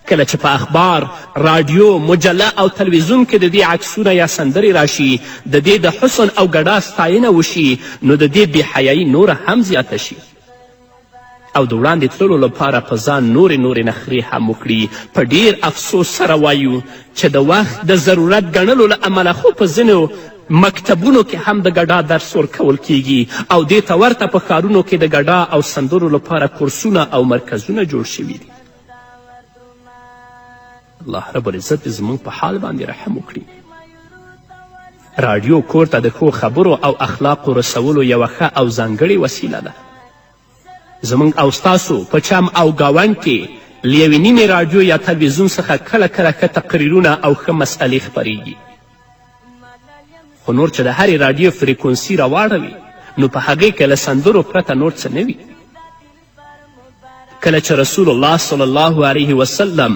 کله چې په اخبار، راډیو، مجله او تلویزیون کې د دې عکسونه یا سندرې راشي، د دې د حسن او ګډا ستاینه وشي نو د دې بېحیایي نوره هم زیاته شي او د وړاندې تللو لپاره په ځان نورې نخرې هم وکړي. په ډیر افسوس سره وایو چې د وخت د ضرورت ګڼلو له امله خو په ځینو مکتبونو کې هم د ګډا درس ورکول کیږي او دې ته ورته په ښارونو کې د ګډا او سندرو لپاره کورسونه او مرکزونه جوړ شوي دي. الله رب العزت دې زموږ په حال باندې رحم وکړي. راډیو کور ته د ښو خبرو او اخلاقو رسولو یوه ښه او ځانګړې وسیله ده. زموږ او ستاسو په چم او ګاونډ کې له یوې نیمې راډیو یا تلویزیون څخه کله کله ښه تقریرونه او ښه مسئلې خپریږي، خو نور چې د هرې راډیو فریکونسي راواړوي نو په هغې کې له سندرو پرته نور څه نه وي. کله چې رسول الله صلی الله علیه وسلم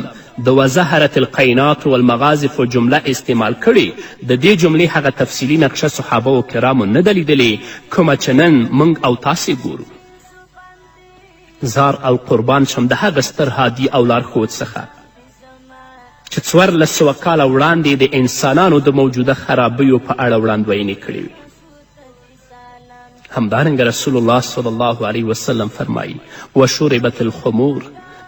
د وظهرت القینات والمغازف جمله استعمال کړي، د دې جملې هغه تفصیلي نقشه صحابه و کرامو نه ده لیدلې کومه چې نن موږ او تاسې ګورو. زار او قربان شم د هغه ستر هادي او لارښود څخه چې 1400 کاله وړاندې د انسانانو د موجوده خرابیو په اړه وړاندوینې کړې وي. همدارنګه رسول الله صلی الله علیه وسلم فرمایي وشربت الخمور،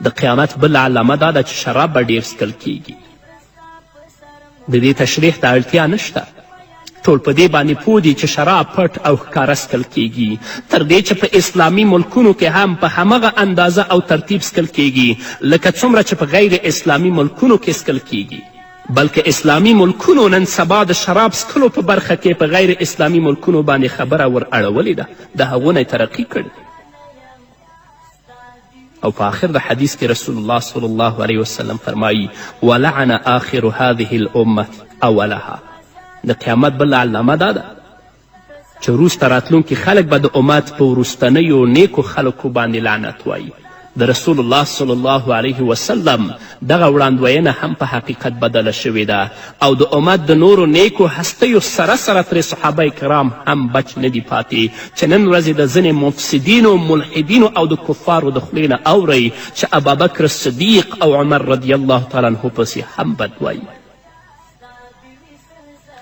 د قیامت بل علامه دا ده چې شراب به ډیر څکل کیږي. د دې تشریح ته اړتیا نشته، ټول په دې باندې پوه دي چې شراب پټ او ښکاره څکل کیږي، تر دې چې په اسلامي ملکونو کې هم په همغه اندازه او ترتیب څکل کیږي لکه څومره چې په غیر اسلامي ملکونو کې څکل کیږي. بلکې اسلامي ملکونو نن سبا د شراب څکلو په برخه کې په غیر اسلامي ملکونو باندې خبره ور اړولې ده، د هغو نه ترقي کړې. او په آخر د حدیث کې رسول الله صلی الله علیه وسلم فرمایي ولعن آخر هذه الامة اولها، د قیامت بل علامه دا ده چې وروسته راتلونکي خلک به د امت په وروستنیو نیکو خلکو باندې لعنت وایي. د رسول الله صلی الله علیه وسلم دغه وړاندوینه هم په حقیقت بدله شوې ده او د امت د نورو نیکو هستیو سره سره ترې صحابه کرام هم بچ نه دي پاتې چې نن ورځې د ځینې مفسدینو ملحدینو او د کفارو د خولې نه اورئ چې ابابکر صدیق او عمر رضی الله تعالی عنه پسې هم بد وایي.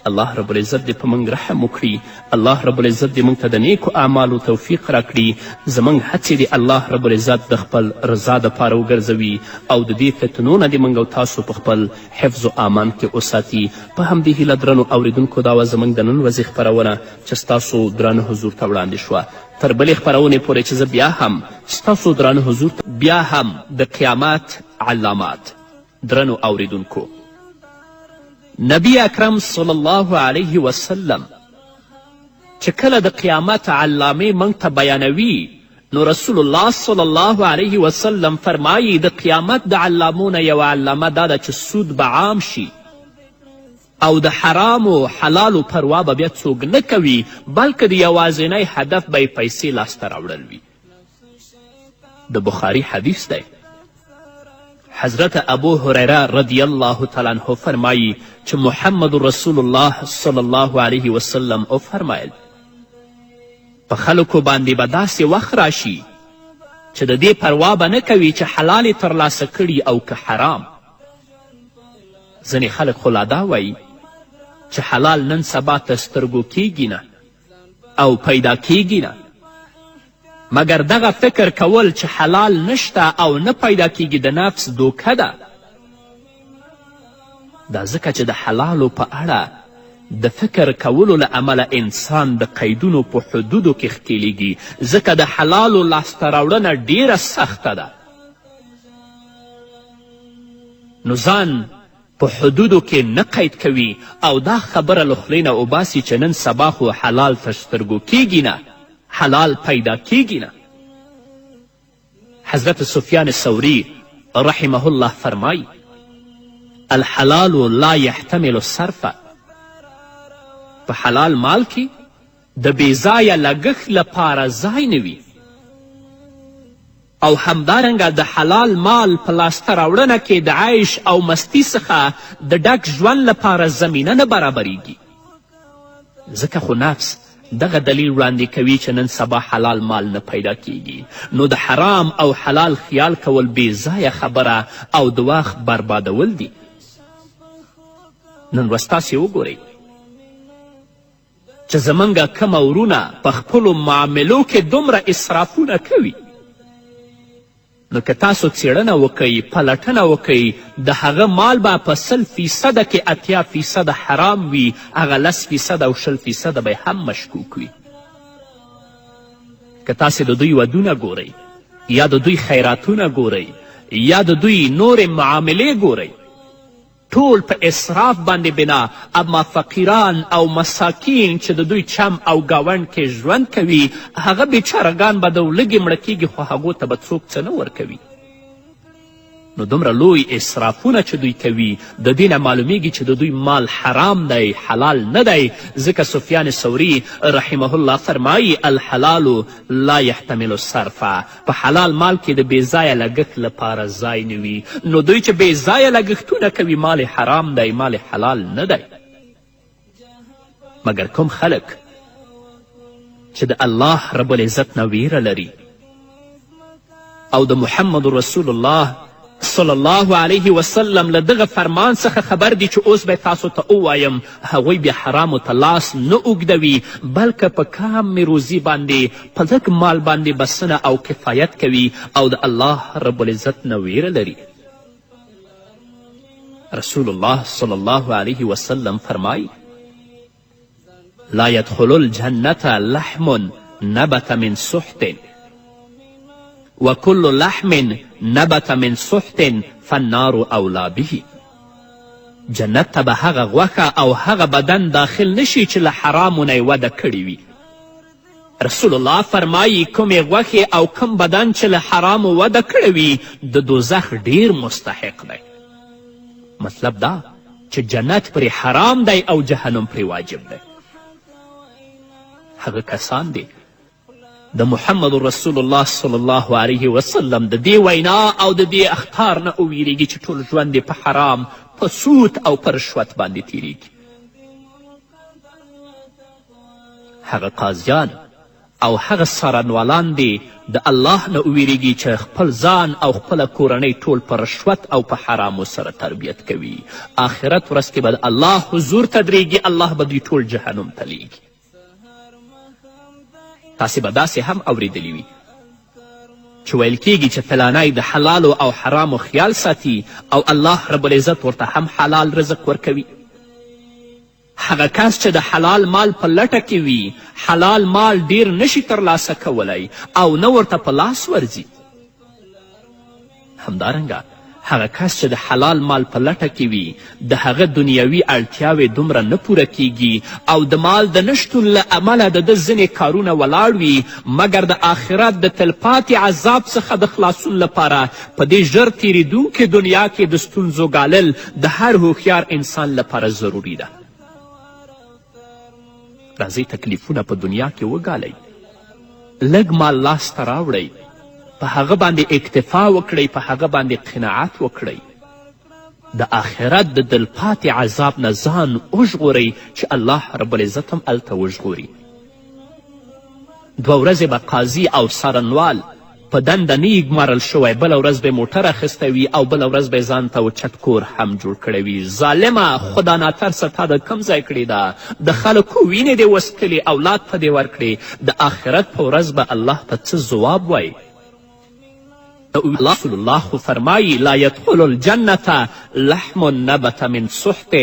الله رب العزت دې په موږ رحم وکړي، الله رب العزت دې موږ ته د نیکو اعمالو توفیق راکړي، زموږ هڅې دې الله رب العزت د خپل رضا دپاره وګرځوي او د دې فتنو نه دې موږ او تاسو په خپل حفظ و امان کې وساتي. په همدې هیله درنو اوریدونکو دا وه زموږ د نن ورځې خپرونه چې ستاسو درانه حضور ته وړاندې شوه. تر بلې خپرونې پورې چې زه بیا هم ستاسو درانه حضور ته بیا هم د قیامت علامات. درنو اوریدونکو، نبی اکرم صلی الله علیه وسلم چې کله د قیامت علامې موږ ته بیانوي نو رسول الله صلی الله علیه وسلم فرمایي د قیامت د علامو نه یوه علامه دا ده چې سود به عام شي او د حرامو حلالو پروا به بیا څوک نه کوي بلکې د یوازینی هدف به یې پیسې لاسته راوړل وي. د بخاري حدیث دی. حضرت ابو هریره رضی الله تعالی عنه فرمایي چې محمد رسول الله صلی الله علیه وسلم او فرمایل په خلکو باندې به داسې وخت راشي چې د دې پروا به نه کوي چې حلال یې ترلاسه کړي او که حرام. ځینې خلک خو لا دا وایي چې حلال نن سبا ته سترګو کیږي نه او پیدا کیږي نه، مګر دغه فکر کول چې حلال نشته او نه پیدا کیږي د نفس دوکه ده. دا ځکه چې د حلالو په اړه د فکر کولو له امله انسان د قیدونو په حدودو کې ښکیلیږي، ځکه د حلالو لاسته راوړنه ډیره سخته ده. نو ځان په حدودو کې نه قید کوي او دا خبره له خولې نه وباسي چې نن سبا خو حلال تر سترګو کیږي نه، حلال پیدا کیږي نه. حضرت سفیان ثوری رحمه الله فرمای الحلال لا يحتمل الصرف، په حلال مال کې د بېځایه لګښت لپاره ځای نه وي او همدارنګه د حلال مال په لاسته راوړنه کې د عیش او مستی څخه د ډک ژوند لپاره زمینه نه برابریږي. ځکه خو نفس دغه دلیل وړاندې کوي چې نن سبا حلال مال نه پیدا کیږي، نو د حرام او حلال خیال کول بېځایه خبره او د وخت بربادول دي. نن ورځ تاسې وګورئ چې زموږ کمه ورونه په خپلو معاملو کې دومره اسرافونه کوي، نو که تاسو څیړنه وکئ پلټنه وکئ د هغه مال به په 100% کې 80% حرام وي، هغه 10% او 20% به هم مشکوک وي. که تاسې د دوی ودونه ګورئ یا د دوی خیراتونه ګورئ یا د دوی نورې معاملې ګورئ ټول په اسراف باندې بنا، اما فقیران او مساکین چې د دوی چم او ګاونډ کې ژوند کوي هغه بیچارهګان به د لږې مړه کیږي خو هغو ته به څوک څه نه ورکوي. نو دومره لوی اسرافونه چې دوی کوي د دې نه معلومیږي چې د دوی مال حرام دی، حلال نه دی. ځکه سفیان ثوري رحمه الله فرمایي الحلال لا يحتمل الصرفه، په حلال مال کې د بې ځایه لګښت لپاره ځای نه وي. نو دوی چې بې ځایه لګښتونه کوي مال حرام دی، مال حلال نه دی. مګر کوم خلک چې د الله رب العزت نه ویره لري او د محمد رسول الله صلی الله علیه وسلم له دغه فرمان څخه خبر دي چې اوس به تاسو ته ووایم، هغوی بیا حرامو ته لاس نه اوږدوي بلکې په کم روزي باندې په لږ مال باندې بسنه او کفایت کوي او د الله رب العزت نه ویره لري. رسول الله صلی الله علیه وسلم فرمایي لا يدخل الجنة لحم نبت من سحت وكل لحم نبت من سحت فالنار اولا به. جنت ته به هغه غوښه او هغه بدن داخل نشي چې له حرامو نه یې وده کړې وي. رسول الله فرمایي کومې غوښې او کوم بدن چې له حرامو وده کړی وي د دوزخ ډیر مستحق دی. مطلب دا چې جنت پرې حرام دی او جهنم پرې واجب دی. هغه کسان دي د محمد رسول الله صلی الله علیه وسلم د دې وینا او د دې اخطار نه وویریږي چې ټول ژوند په حرام، په سود او په رشوت باندې تیریږي. هغه قاضیان او هغه څارنوالان دي د الله نه وویریږي چې خپل ځان او خپله کورنۍ ټول په رشوت او په حرامو سره تربیت کوي. آخرت ورځ کې به د الله حضور ته درېږي، الله به دوی ټول جهنم ته لیږي. تاسې به داسې هم اوریدلی وي چې ویل کیږي چې فلانی د حلالو او حرامو خیال ساتي او الله رب العزت ورته هم حلال رزق ورکوي. هغه کس چې د حلال مال په لټه کې وي حلال مال ډیر نشي ترلاسه کولی او نه ورته په لاس ورځي. همدارنګه هغه کس چې د حلال مال په لټه کې وي د هغه دنیوي اړتیاوې دومره نه پوره کیږي او د مال د نشتون له امله د ده ځینې کارونه ولاړ وي مګر د آخرت د تلپاتې عذاب څخه د خلاصون لپاره په دې ژر تیریدونکې دنیا کې د ستونزو ګالل د هر هوښیار انسان لپاره ضروري ده. راځئ تکلیفونه په دنیا کې وګالئ، لږ مال لاسته راوړئ، په هغه باندې اکتفا وکړئ، په هغه باندې قناعت وکړئ. د آخرت د دلپاتې عذاب نه ځان وژغورئ چې الله رب العزت هم هلته وژغوري. 2 ورځې به قاضي او څارنوال په دنده نه یې ګمارل شوی، بله ورځ به موټر اخیستی وي او بله ورځ به ځان ته اوچت کور هم جوړ کړی وي. ظالمه خدا ناترسه تا د کم ځای کړې ده، د خلکو وینې دې وسکلې، اولاد په دې ورکړې، د آخرت په ورځ به الله ته څه ځواب وایي؟ رسول الله خو فرمایي لا يدخل الجنة لحم نبت من سحت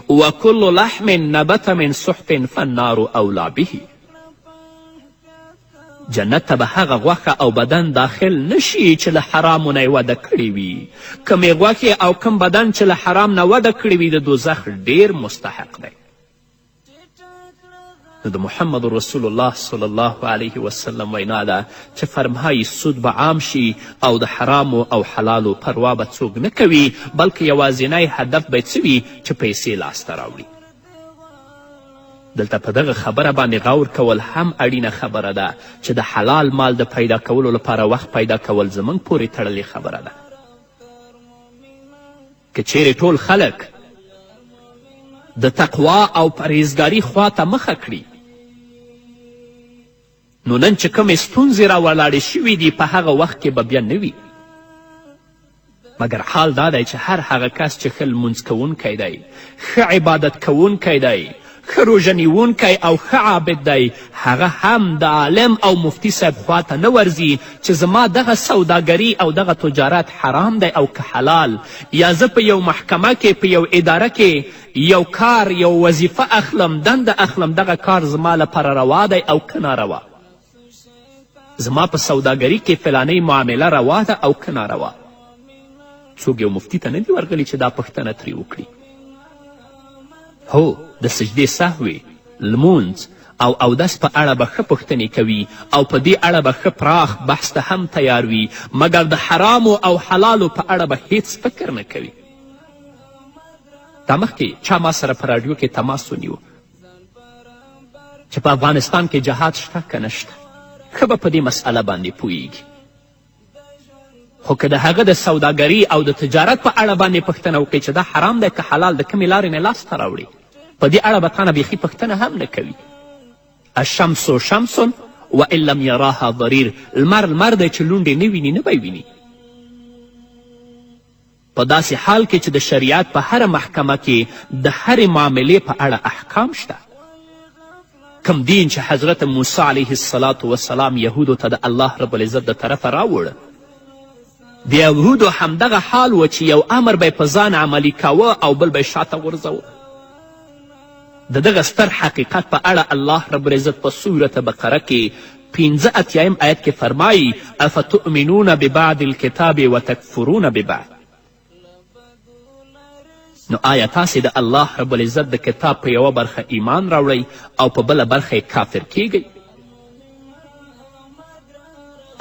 وكل لحم نبت من سحت فالنار اولا به. جنت ته به هغه غوښه او بدن داخل نشي چې له حرامو نه یې وده کړې وي. کمې غوښې او کم بدن چې له حرام نه وده کړې وي د دوزخ ډیر مستحق دی. نو د محمد رسول الله صلی الله علیه وسلم وینا ده چې فرمایي سود به عام شي او د حرامو او حلالو پروا به څوک نه کوي بلکې یوازینی هدف به څه وي چې پیسې لاسته راوړي. دلته په دغه خبره باندې غور کول هم اړینه خبره ده چې د حلال مال د پیدا کولو لپاره وخت پیدا کول زموږ پورې تړلې خبره ده. که چیرې ټول خلک د تقوا او پرهیزګاري خواته مخه کړي نو نن چې کومې ستونزې راولاړې شوي دي په هغه وخت کې به بیا نه وي. مګر حال دا دی چې هر هغه کس چې ښه لمونځ کوونکی دی، ښه عبادت کوونکی دی، ښه روژه نیونکی او ښه عابد دی، هغه هم د عالم او مفتی صاحب خواته نه ورځي چې زما دغه سوداګري او دغه تجارت حرام دی او که حلال، یا زه په یو محکمه کې په یو اداره کې یو کار یو وظیفه اخلم، دنده اخلم، دغه کار زما لپاره روا دی او که ناروا، زما په سوداګري کې فلانۍ معامله روا ده او که ناروا. څوک یو مفتی ته نه دي ورغلي چې دا پوښتنه ترې وکړي. هو د سجدې سهوې، لمونځ او اودس په اړه به ښه پوښتنې کوي او په دې اړه به ښه پراخ بحث ته هم تیار وي، مګر د حرامو او حلالو په اړه به هیڅ فکر نه کوي. دا مخکې چا ما سره په راډیو کې تماس ونیو چې په افغانستان کې جهاد شته که نشته، ښه به په دې مسئله باندې پوهیږي. خو که د هغه د سوداګري او د تجارت په اړه باندې پوښتنه وکړي چې دا حرام دی که حلال د کومې لارې نه لاسته راوړي، په دې اړه به تانه بیخي پوښتنه هم نه کوي. الشمس شمس وان لم یراها ضریر، لمر دی چې لونډې نه ویني نه به ویني. په داسې حال کې چې د شریعت په هره محکمه کې د هرې معاملې په اړه احکام شته. کم دین چې حضرت موسی علیه السلام یهودو ته د الله رب العزت د طرفه راوړه، د یهودو همدغه حال و چې یو امر به په ځان عملی کاوه او بل به شاته غورځوه. د دغه ستر حقیقت په اړه الله رب العزت په سورت بقره کې 85 آیت کې فرمایي افتؤمنون ببعض الکتاب وتکفرون ببعض. نو آیا تاسې د الله رب العزت د کتاب په یوه برخه ایمان راوړئ او په بله برخه یې کافر کیږئ؟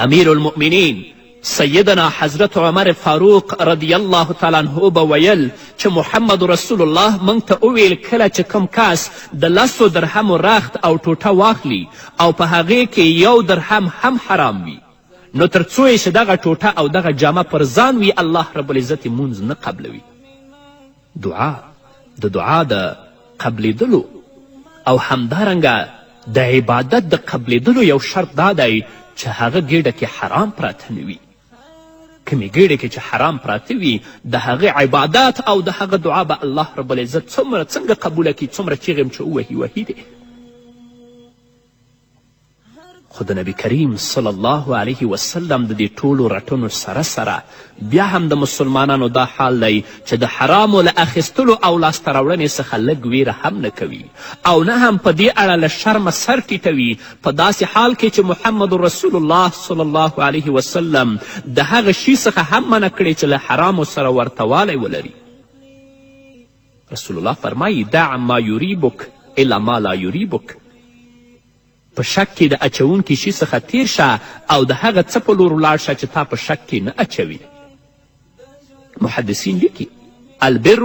امیر المؤمنین سیدنا حضرت عمر فاروق رضی الله تعالی عنه به ویل چې محمد رسول الله موږ ته وویل کله چې کوم کس د 10 درهمو رخت او ټوټه واخلي او په هغې کې 1 درهم هم حرام وي، نو تر څو یې چې دغه ټوټه او دغه جامه پر ځان وي الله رب العزت یې مونځ نه قبلوي. د دعا د قبلیدلو او همدارنګه د عبادت د قبلیدلو یو شرط دا دی چې هغه ګیډه کې حرام پراته نه وي. کمې ګیډې کې چې حرام پراته وي د هغې عبادت او د هغه دعا به الله رب العزت څنګه قبوله کړي، څومره چیغې چې ووهي دی. خو د نبی کریم صلی الله علیه وسلم د دې ټولو رټنو سره بیا هم د مسلمانانو دا حال دی چې د حرامو له اخیستلو او لاسته راوړنې څخه لږ ویره هم نه کوي او نه هم په دې اړه له شرمه سر ټیټوي، په داسې حال کې چې محمد رسول الله صلی الله علیه وسلم د هغه شي څخه هم منع کړی چې له حرامو سره ورته والی ولري. رسول الله فرمایي دع ما یریبک الا ما لا یریبک، په شک کې د اچونکي شي څخه تیر شه او د هغه څه په لور ولاړ شه چې تا په شک کې نه اچوي. محدثین لیکي البر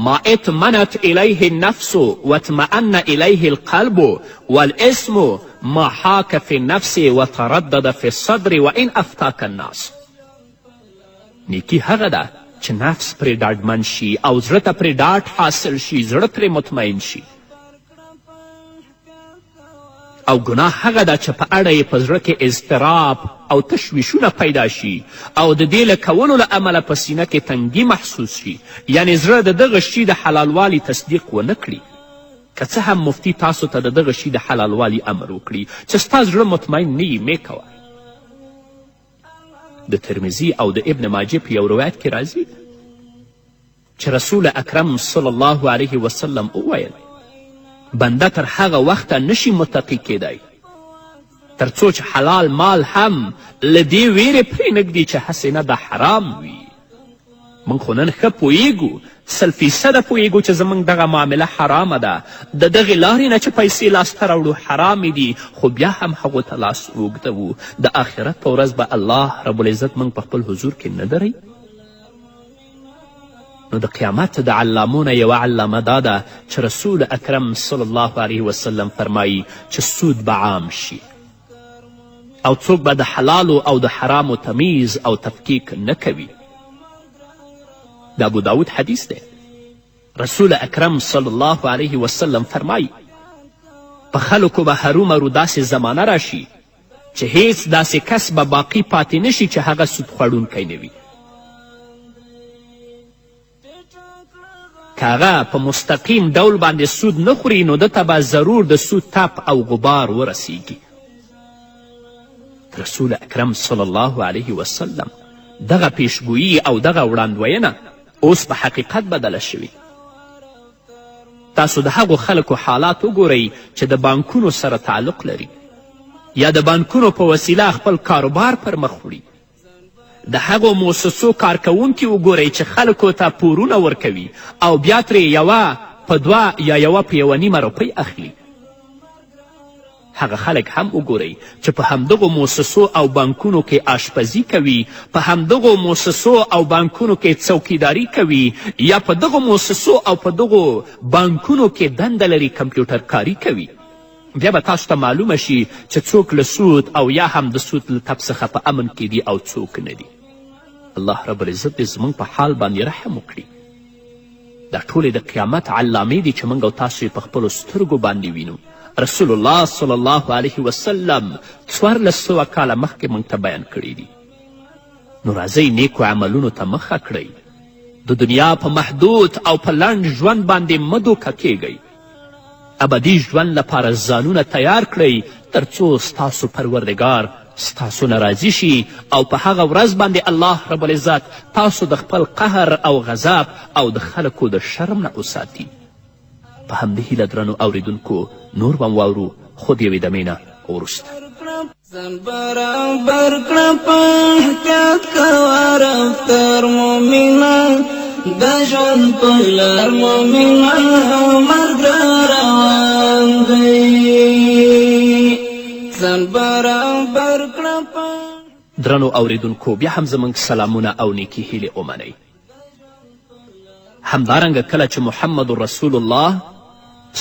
ما اطمنت الیه النفس واطمأن الیه القلب والاسم ما حاک فی النفس وتردد فی الصدر وان افتاک الناس. نیکي هغه ده چې نفس پرې ډاډمن شي او زړه ته پرې ډاډ حاصل شي، زړه پرې مطمئن شي. او ګناه هغه ده چې په اړه یې په زړه کې اضطراب او تشویشونه پیدا شي او د دې له کولو له امله په سینه کې تنګي محسوس شي، یعنی زړه د دغه شي د حلالوالي تصدیق ونه کړي. که څه هم مفتي تاسو ته د دغه شي د حلالوالي امر وکړي چې ستا زړه مطمئن نه یي مې کوه. د ترمذي او د ابن ماجه په یو روایت کې راځي چې رسول اکرم صلی الله علیه وسلم وویل بنده تر هغه وخته نشي متقي کیدی تر څو چې حلال مال هم له دې ویرې پرېنږدي چې هسې نه د حرام وي. موږ خو نن ښه پوهیږو 100% پوهیږو چې زموږ دغه معامله حرامه ده، د دغې لارې نه چې پیسې لاسته راوړو حرامې دي، خو بیا هم هغو ته لاس اوږدوو. د آخرت په ورځ به الله رب العزت موږ په خپل حضور کې نه دروي. نو د قیامت د علامونه یوه علامه دا ده چې رسول اکرم صلی الله علیه وسلم فرمایي چې سود به عام شي او څوک به د حلالو او د حرامو تمیز او تفکیک نه کوي. د ابو داود حدیث دی. رسول اکرم صلی الله علیه وسلم فرمایي په خلکو به هرومرو داسې زمانه راشي چې هیڅ داسې کس به باقی پاتې نشي چې هغه سود خوړونکی نه وي. که هغه په مستقیم ډول باندې سود نه خوري نو ده ته به ضرور د سود تپ او غبار ورسیږي. رسول اکرم صلی الله علیه وسلم دغه پیشګویي او دغه وړاندوینه اوس په حقیقت بدله شوي. تاسو د هغو خلکو حالات وګورئ چې د بانکونو سره تعلق لري یا د بانکونو په وسیله خپل کاروبار پر مخ وړي. د هغو مؤسسو کارکوونکي وګورئ چې خلکو ته پورونه ورکوي او بیا ترې یوه په 2 یا 1 په 1.5 روپۍ اخلي. هغه خلک هم وګورئ چې په همدغو موسسو او بانکونو کې آشپزي کوي، په همدغو موسسو او بانکونو کې څوکیداري کوي، یا په دغو موسسو او په دغو بانکونو کې دنده لري کمپیوټر کاري کوي. بیا به تاسو ته معلومه شي چې څوک له سود او یا هم د سود له تب څخه په امن کې دي او څوک نه دي. الله رب العزت دې زموږ په حال باندې رحم وکړي. دا ټولې د قیامت علامې دي چې موږ او تاسو یې په خپلو سترګو باندې وینو. رسول الله صلی الله علیه وسلم 1400 کاله مخکې موږ ته بیان کړي دي. نو راځئ نیکو عملونو ته مخه کړئ. د دنیا په محدود او په لنډ ژوند باندې مه دوکه کیږئ. ابدي ژوند لپاره ځانونه تیار کړئ تر څو ستاسو پروردګار ستاسو نه راضي شي او په هغه ورځ باندې الله رب العزت تاسو د خپل قهر او غضب او د خلکو د شرم نه وساتي. په همدې هیله درنو اوریدونکو نور به واورو خو د یوې دمې نه وروسته. ځان برابر کړه په احتیاط کوه رفتار مومنه د ژوند په لار مومنه مرګ را روان دی. ځان برابر کړه په درنو اوریدونکو بیا هم زموږ سلامونه او نیکې هیلې ومنئ. همدارنګه کله چې محمد رسول الله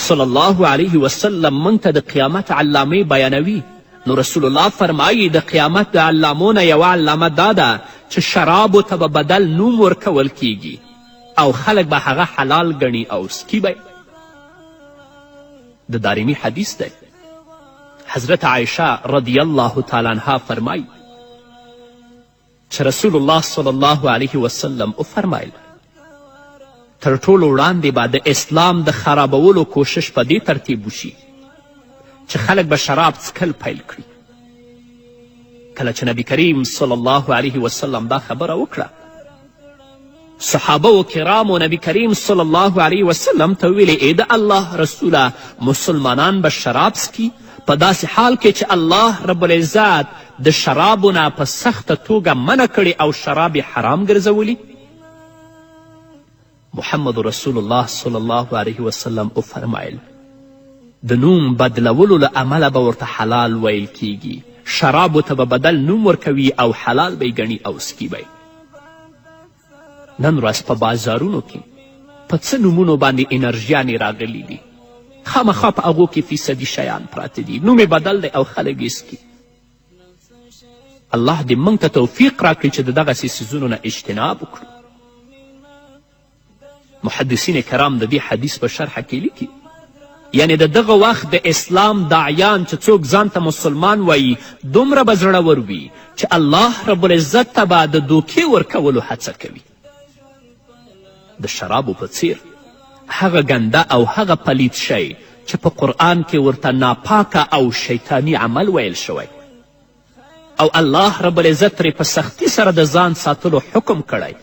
صلی الله علیه وسلم موږ ته د قیامت علامې بیانوي، نو رسول الله فرمایي د قیامت د علامو نه یوه علامه دا ده چې شرابو ته به بدل نوم ورکول کیږي او خلک به هغه حلال ګڼي او سکي به. د دارمی حدیث دی. حضرت عایشه رضی الله تعالی عنها فرمایي چې رسول الله صلی الله علیه وسلم وفرمایل تر ټولو وړاندې به د اسلام د خرابولو کوشش په دې ترتیب وشي چې خلک به شراب څکل پیل کړي. کله چې نبی کریم صلی الله علیه وسلم دا خبره وکړه، صحابه و کرامو نبی کریم صلی الله علیه وسلم ته ویلې ای د الله رسوله مسلمانان به شراب څکي په داسې حال کې چې الله رب العزت د شرابو نه په سخته توګه منع کړي او شراب حرام ګرځولي. محمد رسول الله صلی الله علیه وسلم وفرمایل د نوم بدلولو له امله به ورته حلال ویل کیږي، شرابو ته به بدل نوم ورکوي او حلال به یې ګڼي او سکي به. نن ورځ په بازارونو کې په څه نومونو باندې انرژیانې راغلي دي، خامخا په هغو کې فیصدي شیان پراته دي، نوم بدل دی او خلک یې سکي. الله دې موږ ته توفیق راکړي چې د دغسې څیزونو نه اجتناب وکړو. محدثین کرام د دې حدیث په شرحه کې لیکي یعنی د دغه وخت د اسلام داعیان چې څوک ځان ته مسلمان وایي دومره به زړور وي چې الله رب العزت ته به د دوکې ورکولو هڅه کوي. د شرابو په څیر هغه ګنده او هغه پلید شی چې په قرآن کې ورته ناپاکه او شیطانی عمل ویل شوی او الله رب العزت ترې په سختي سره د ځان ساتلو حکم کړی.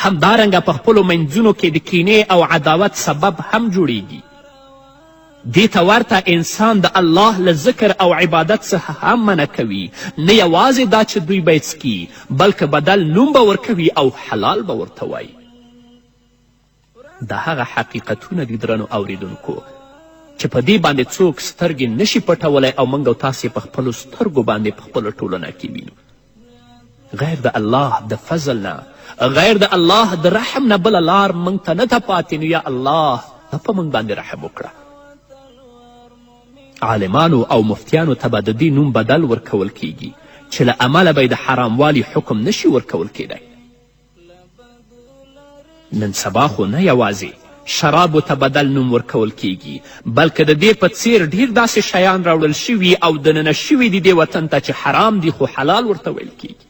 همدارنګه په خپلو منځونو کې د کینې او عداوت سبب هم جوړیږي. دې ته ورته انسان د الله له ذکر او عبادت څخه هم منع کوي. نه یوازې دا چې دوی به څکي بلکې بدل نوم به ورکوي او حلال به ورته وایي. دا هغه حقیقتونه دي درنو اوریدونکو چې په دې باندې څوک سترګې نشي پټولی او موږ او تاسې په خپلو سترګو باندې په خپله ټولنه کې وینو. غیر د الله د فضل نه، غیر د الله د رحم نه بله لار موږ ته نه ده پاتې. نو یا الله ته په موږ باندې رحم وکړه. عالمانو او مفتیانو ته به د دې نوم بدل ورکول کیږي چې له امله به د حراموالي حکم نشي ورکول کیدی. نن سبا خو نه یوازې شرابو ته بدل نوم ورکول کیږي بلکې د دې په څیر ډیر داسې شیان راوړل شوي او دننه شوي دي دې وطن ته چې حرام دي خو حلال ورته ویل کیږي.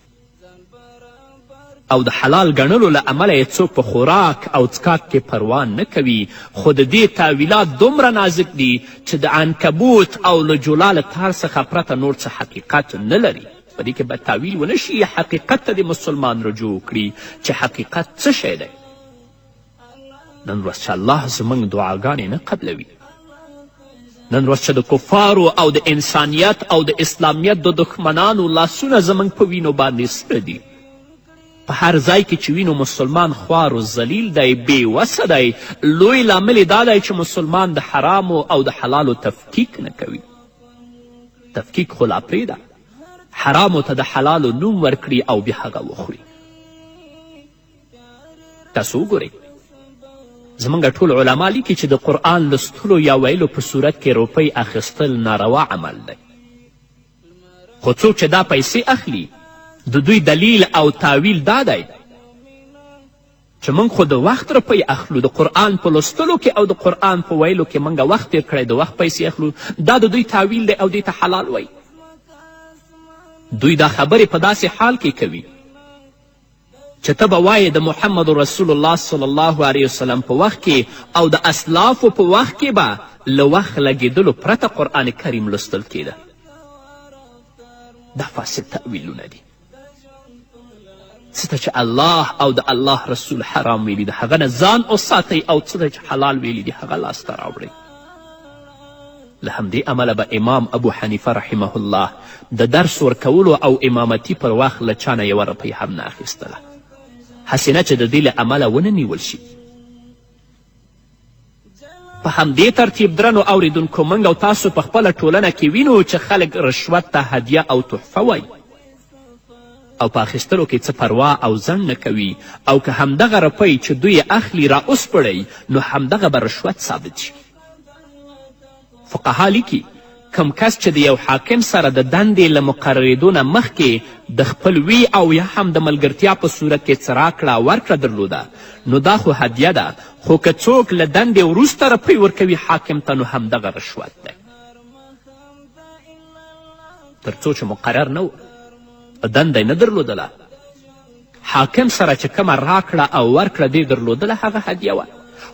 او د حلال ګڼلو له امله یې څوک په خوراک او څکاک کې پروا نه کوي. خو د دې تعویلات دومره نازک دي چې د عنکبوت او له جولا له تار څخه پرته نور څه حقیقت نه لري. په دې کې به تعویل ونه شي حقیقت ته د مسلمان رجوع کړي چې حقیقت څه شی دی. نن ورځ چې الله زموږ دعاګانې نه قبلوي، نن ورځ چې د کفارو او د انسانیت او د اسلامیت د دښمنانو لاسونه زموږ په وینو باندې سره دي، په هر ځای کې چې وینو مسلمان خوار و ذلیل دی، بېوسه دی. لوی لامل یې دا دی چې مسلمان د حرامو او د حلالو تفکیک نه کوي. تفکیک خو لا پرېږده، حرامو ته د حلالو نوم ورکړي او بیا هغه وخوري. تاسو وګورئ، زموږ ټول علما لیکي چې د قرآن لوستلو یا ویلو په صورت کې روپۍ اخیستل ناروا عمل دی. خو څوک چې دا پیسې اخلي د دوی دلیل او تعویل دا دی چې موږ خو د وخت روپۍ اخلو، د قرآن په لوستلو کې او د قرآن په ویلو کې موږ وخت تیر کړی، د وخت پیسې اخلو. دا د دوی تعویل دی او دې ته حلال وایي. دوی دا خبرې په داسې حال کې کوي چې ته به وایې د محمد رسول الله صلی الله علیه وسلم په وخت کې او د اسلافو په وخت کې به له وخت لګېدلو پرته قرآن کریم لوستل کېده. دا فاسد تعویلونه دي. څه ته چې الله او د الله رسول حرام ویلي د هغه نه ځان وساتئ او څه ته چې حلال ویلي دي هغه لاسته راوړئ. له همدې امله به امام ابو حنیفه رحمه الله د درس ورکولو او امامتي پر وخت له چا نه یوه روپۍ هم نه اخیستله، هسې نه چې د دې له امله ونه نیول شي. په همدې ترتیب درنو اوریدونکو، موږ او تاسو په خپله ټولنه کې وینو چې خلک رشوت ته هدیه او تحفه وایي او په اخیستلو کې څه پروا او ځنډ نه کوي، او که همدغه روپۍ چې دوی اخلي را اوسپړئ نو همدغه به رشوت ثابت شي. فقها لیکي کم کس چې د یو حاکم سره د دندې له مقررېدو نه مخکې د خپلوي او یا هم د ملګرتیا په صورت کې څه راکړه ورکړه درلوده نو دا خو هدیه ده، خو که څوک له دندې وروسته روپۍ ورکوي حاکم ته نو همدغه رشوت دی. تر څو چې مقرر نه و، دنده نه درلودله، حاکم سره چې کومه راکړه او ورکړه دې درلودله هغه هدیه وه.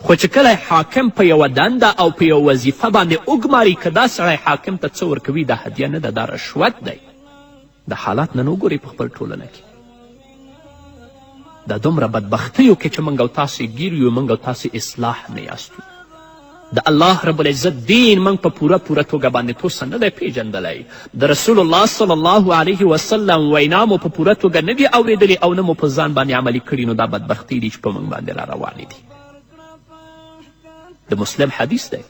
خو چې کله حاکم په یوه دنده او په یوه وظیفه باندې وګماري، که دا سړی حاکم ته څه ورکوي دا هدیه نه ده، دا رشوت دی. د حالات نن وګورئ په خپل ټولنه کې، دا دومره بدبختیو کې چې موږ او تاسې ګیر یو، موږ او تاسې اصلاح نه یاستو. د الله رب العزت دین موږ په پوره توګه باندې توسه نه دی پیژندلی. د رسول الله صلی الله علیه وسلم وینا مو په پوره توګه نه دي اورېدلې او نه مو په ځان باندې عملي کړي، نو دا بدبختي دي چې په موږ باندې را روانې دي. د مسلم حدیث دی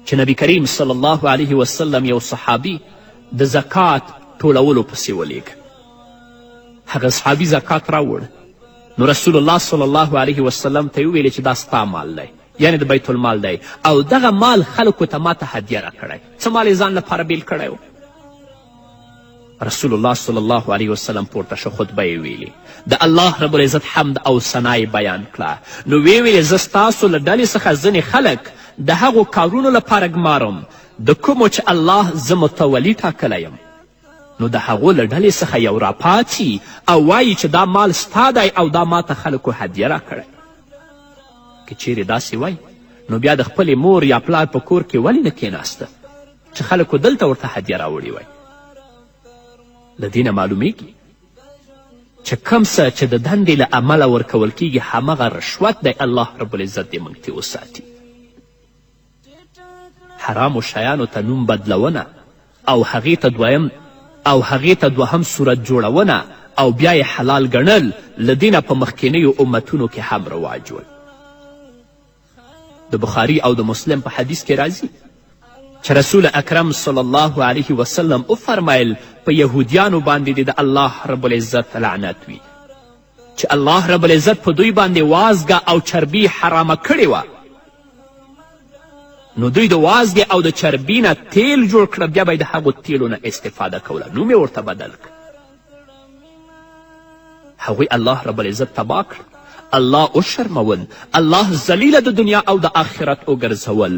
چې نبی کریم صلی الله علیه وسلم یو صحابي د زکات ټولولو پسې ولیږه. هغه صحابي زکات راوړ، نو رسول الله صلی الله علیه وسلم ته یې وویلې چې دا ستا مال دی، یعنې د بیت المال دی، او دغه مال خلکو ته ما ته هدیه راکړی. څه مال یې ځان لپاره بیل کړی و؟ رسول الله صلی الله علیه وسلم پورته شه، خطبه یې ویلې، د الله رب العزت حمد او ثنا یې بیان کړه. نو ویې ویلې زه ستاسو له ډلې څخه ځینې خلک د هغو کارونو لپاره ګمارم د کومو چې الله زه متولي ټاکلی یم، نو د هغو له ډلې څخه یو راپاڅي او وایي چې دا مال ستا دی او دا ما ته خلکو هدیه راکړی. که چیرې داسې وای نو بیا د خپلې مور یا پلار په کور کې ولې نه کېناسته چې خلکو دلته ورته هدیه راوړې وای؟ له دې نه معلومیږي چې کوم څه چې د دندې له امله ورکول کیږي همغه رشوت دی. الله رب العزت دې موږ ترې وساتي. حرامو شیانو ته نوم بدلونه او هغې ته دوهم صورت جوړونه او بیا یې حلال ګڼل له دې نه په مخکینیو امتونو کې هم رواج ول. د بخاري او د مسلم په حدیث کې راځي چې رسول اکرم صلی الله علیه وسلم وفرمیل په یهودیانو باندې د الله رب العزت لعنت وي چې الله رب العزت په دوی باندې وازګه او چربي حرامه کړې وه، نو دوی د وازګې او د چربي نه تیل جوړ کړه، بیا به یې د هغو تیلو نه استفاده کوله، نوم یې ورته بدل کړ. هغوی الله رب العزت تباه کړ، الله وشرمول، الله ذلیله د دنیا او د آخرت وګرځول.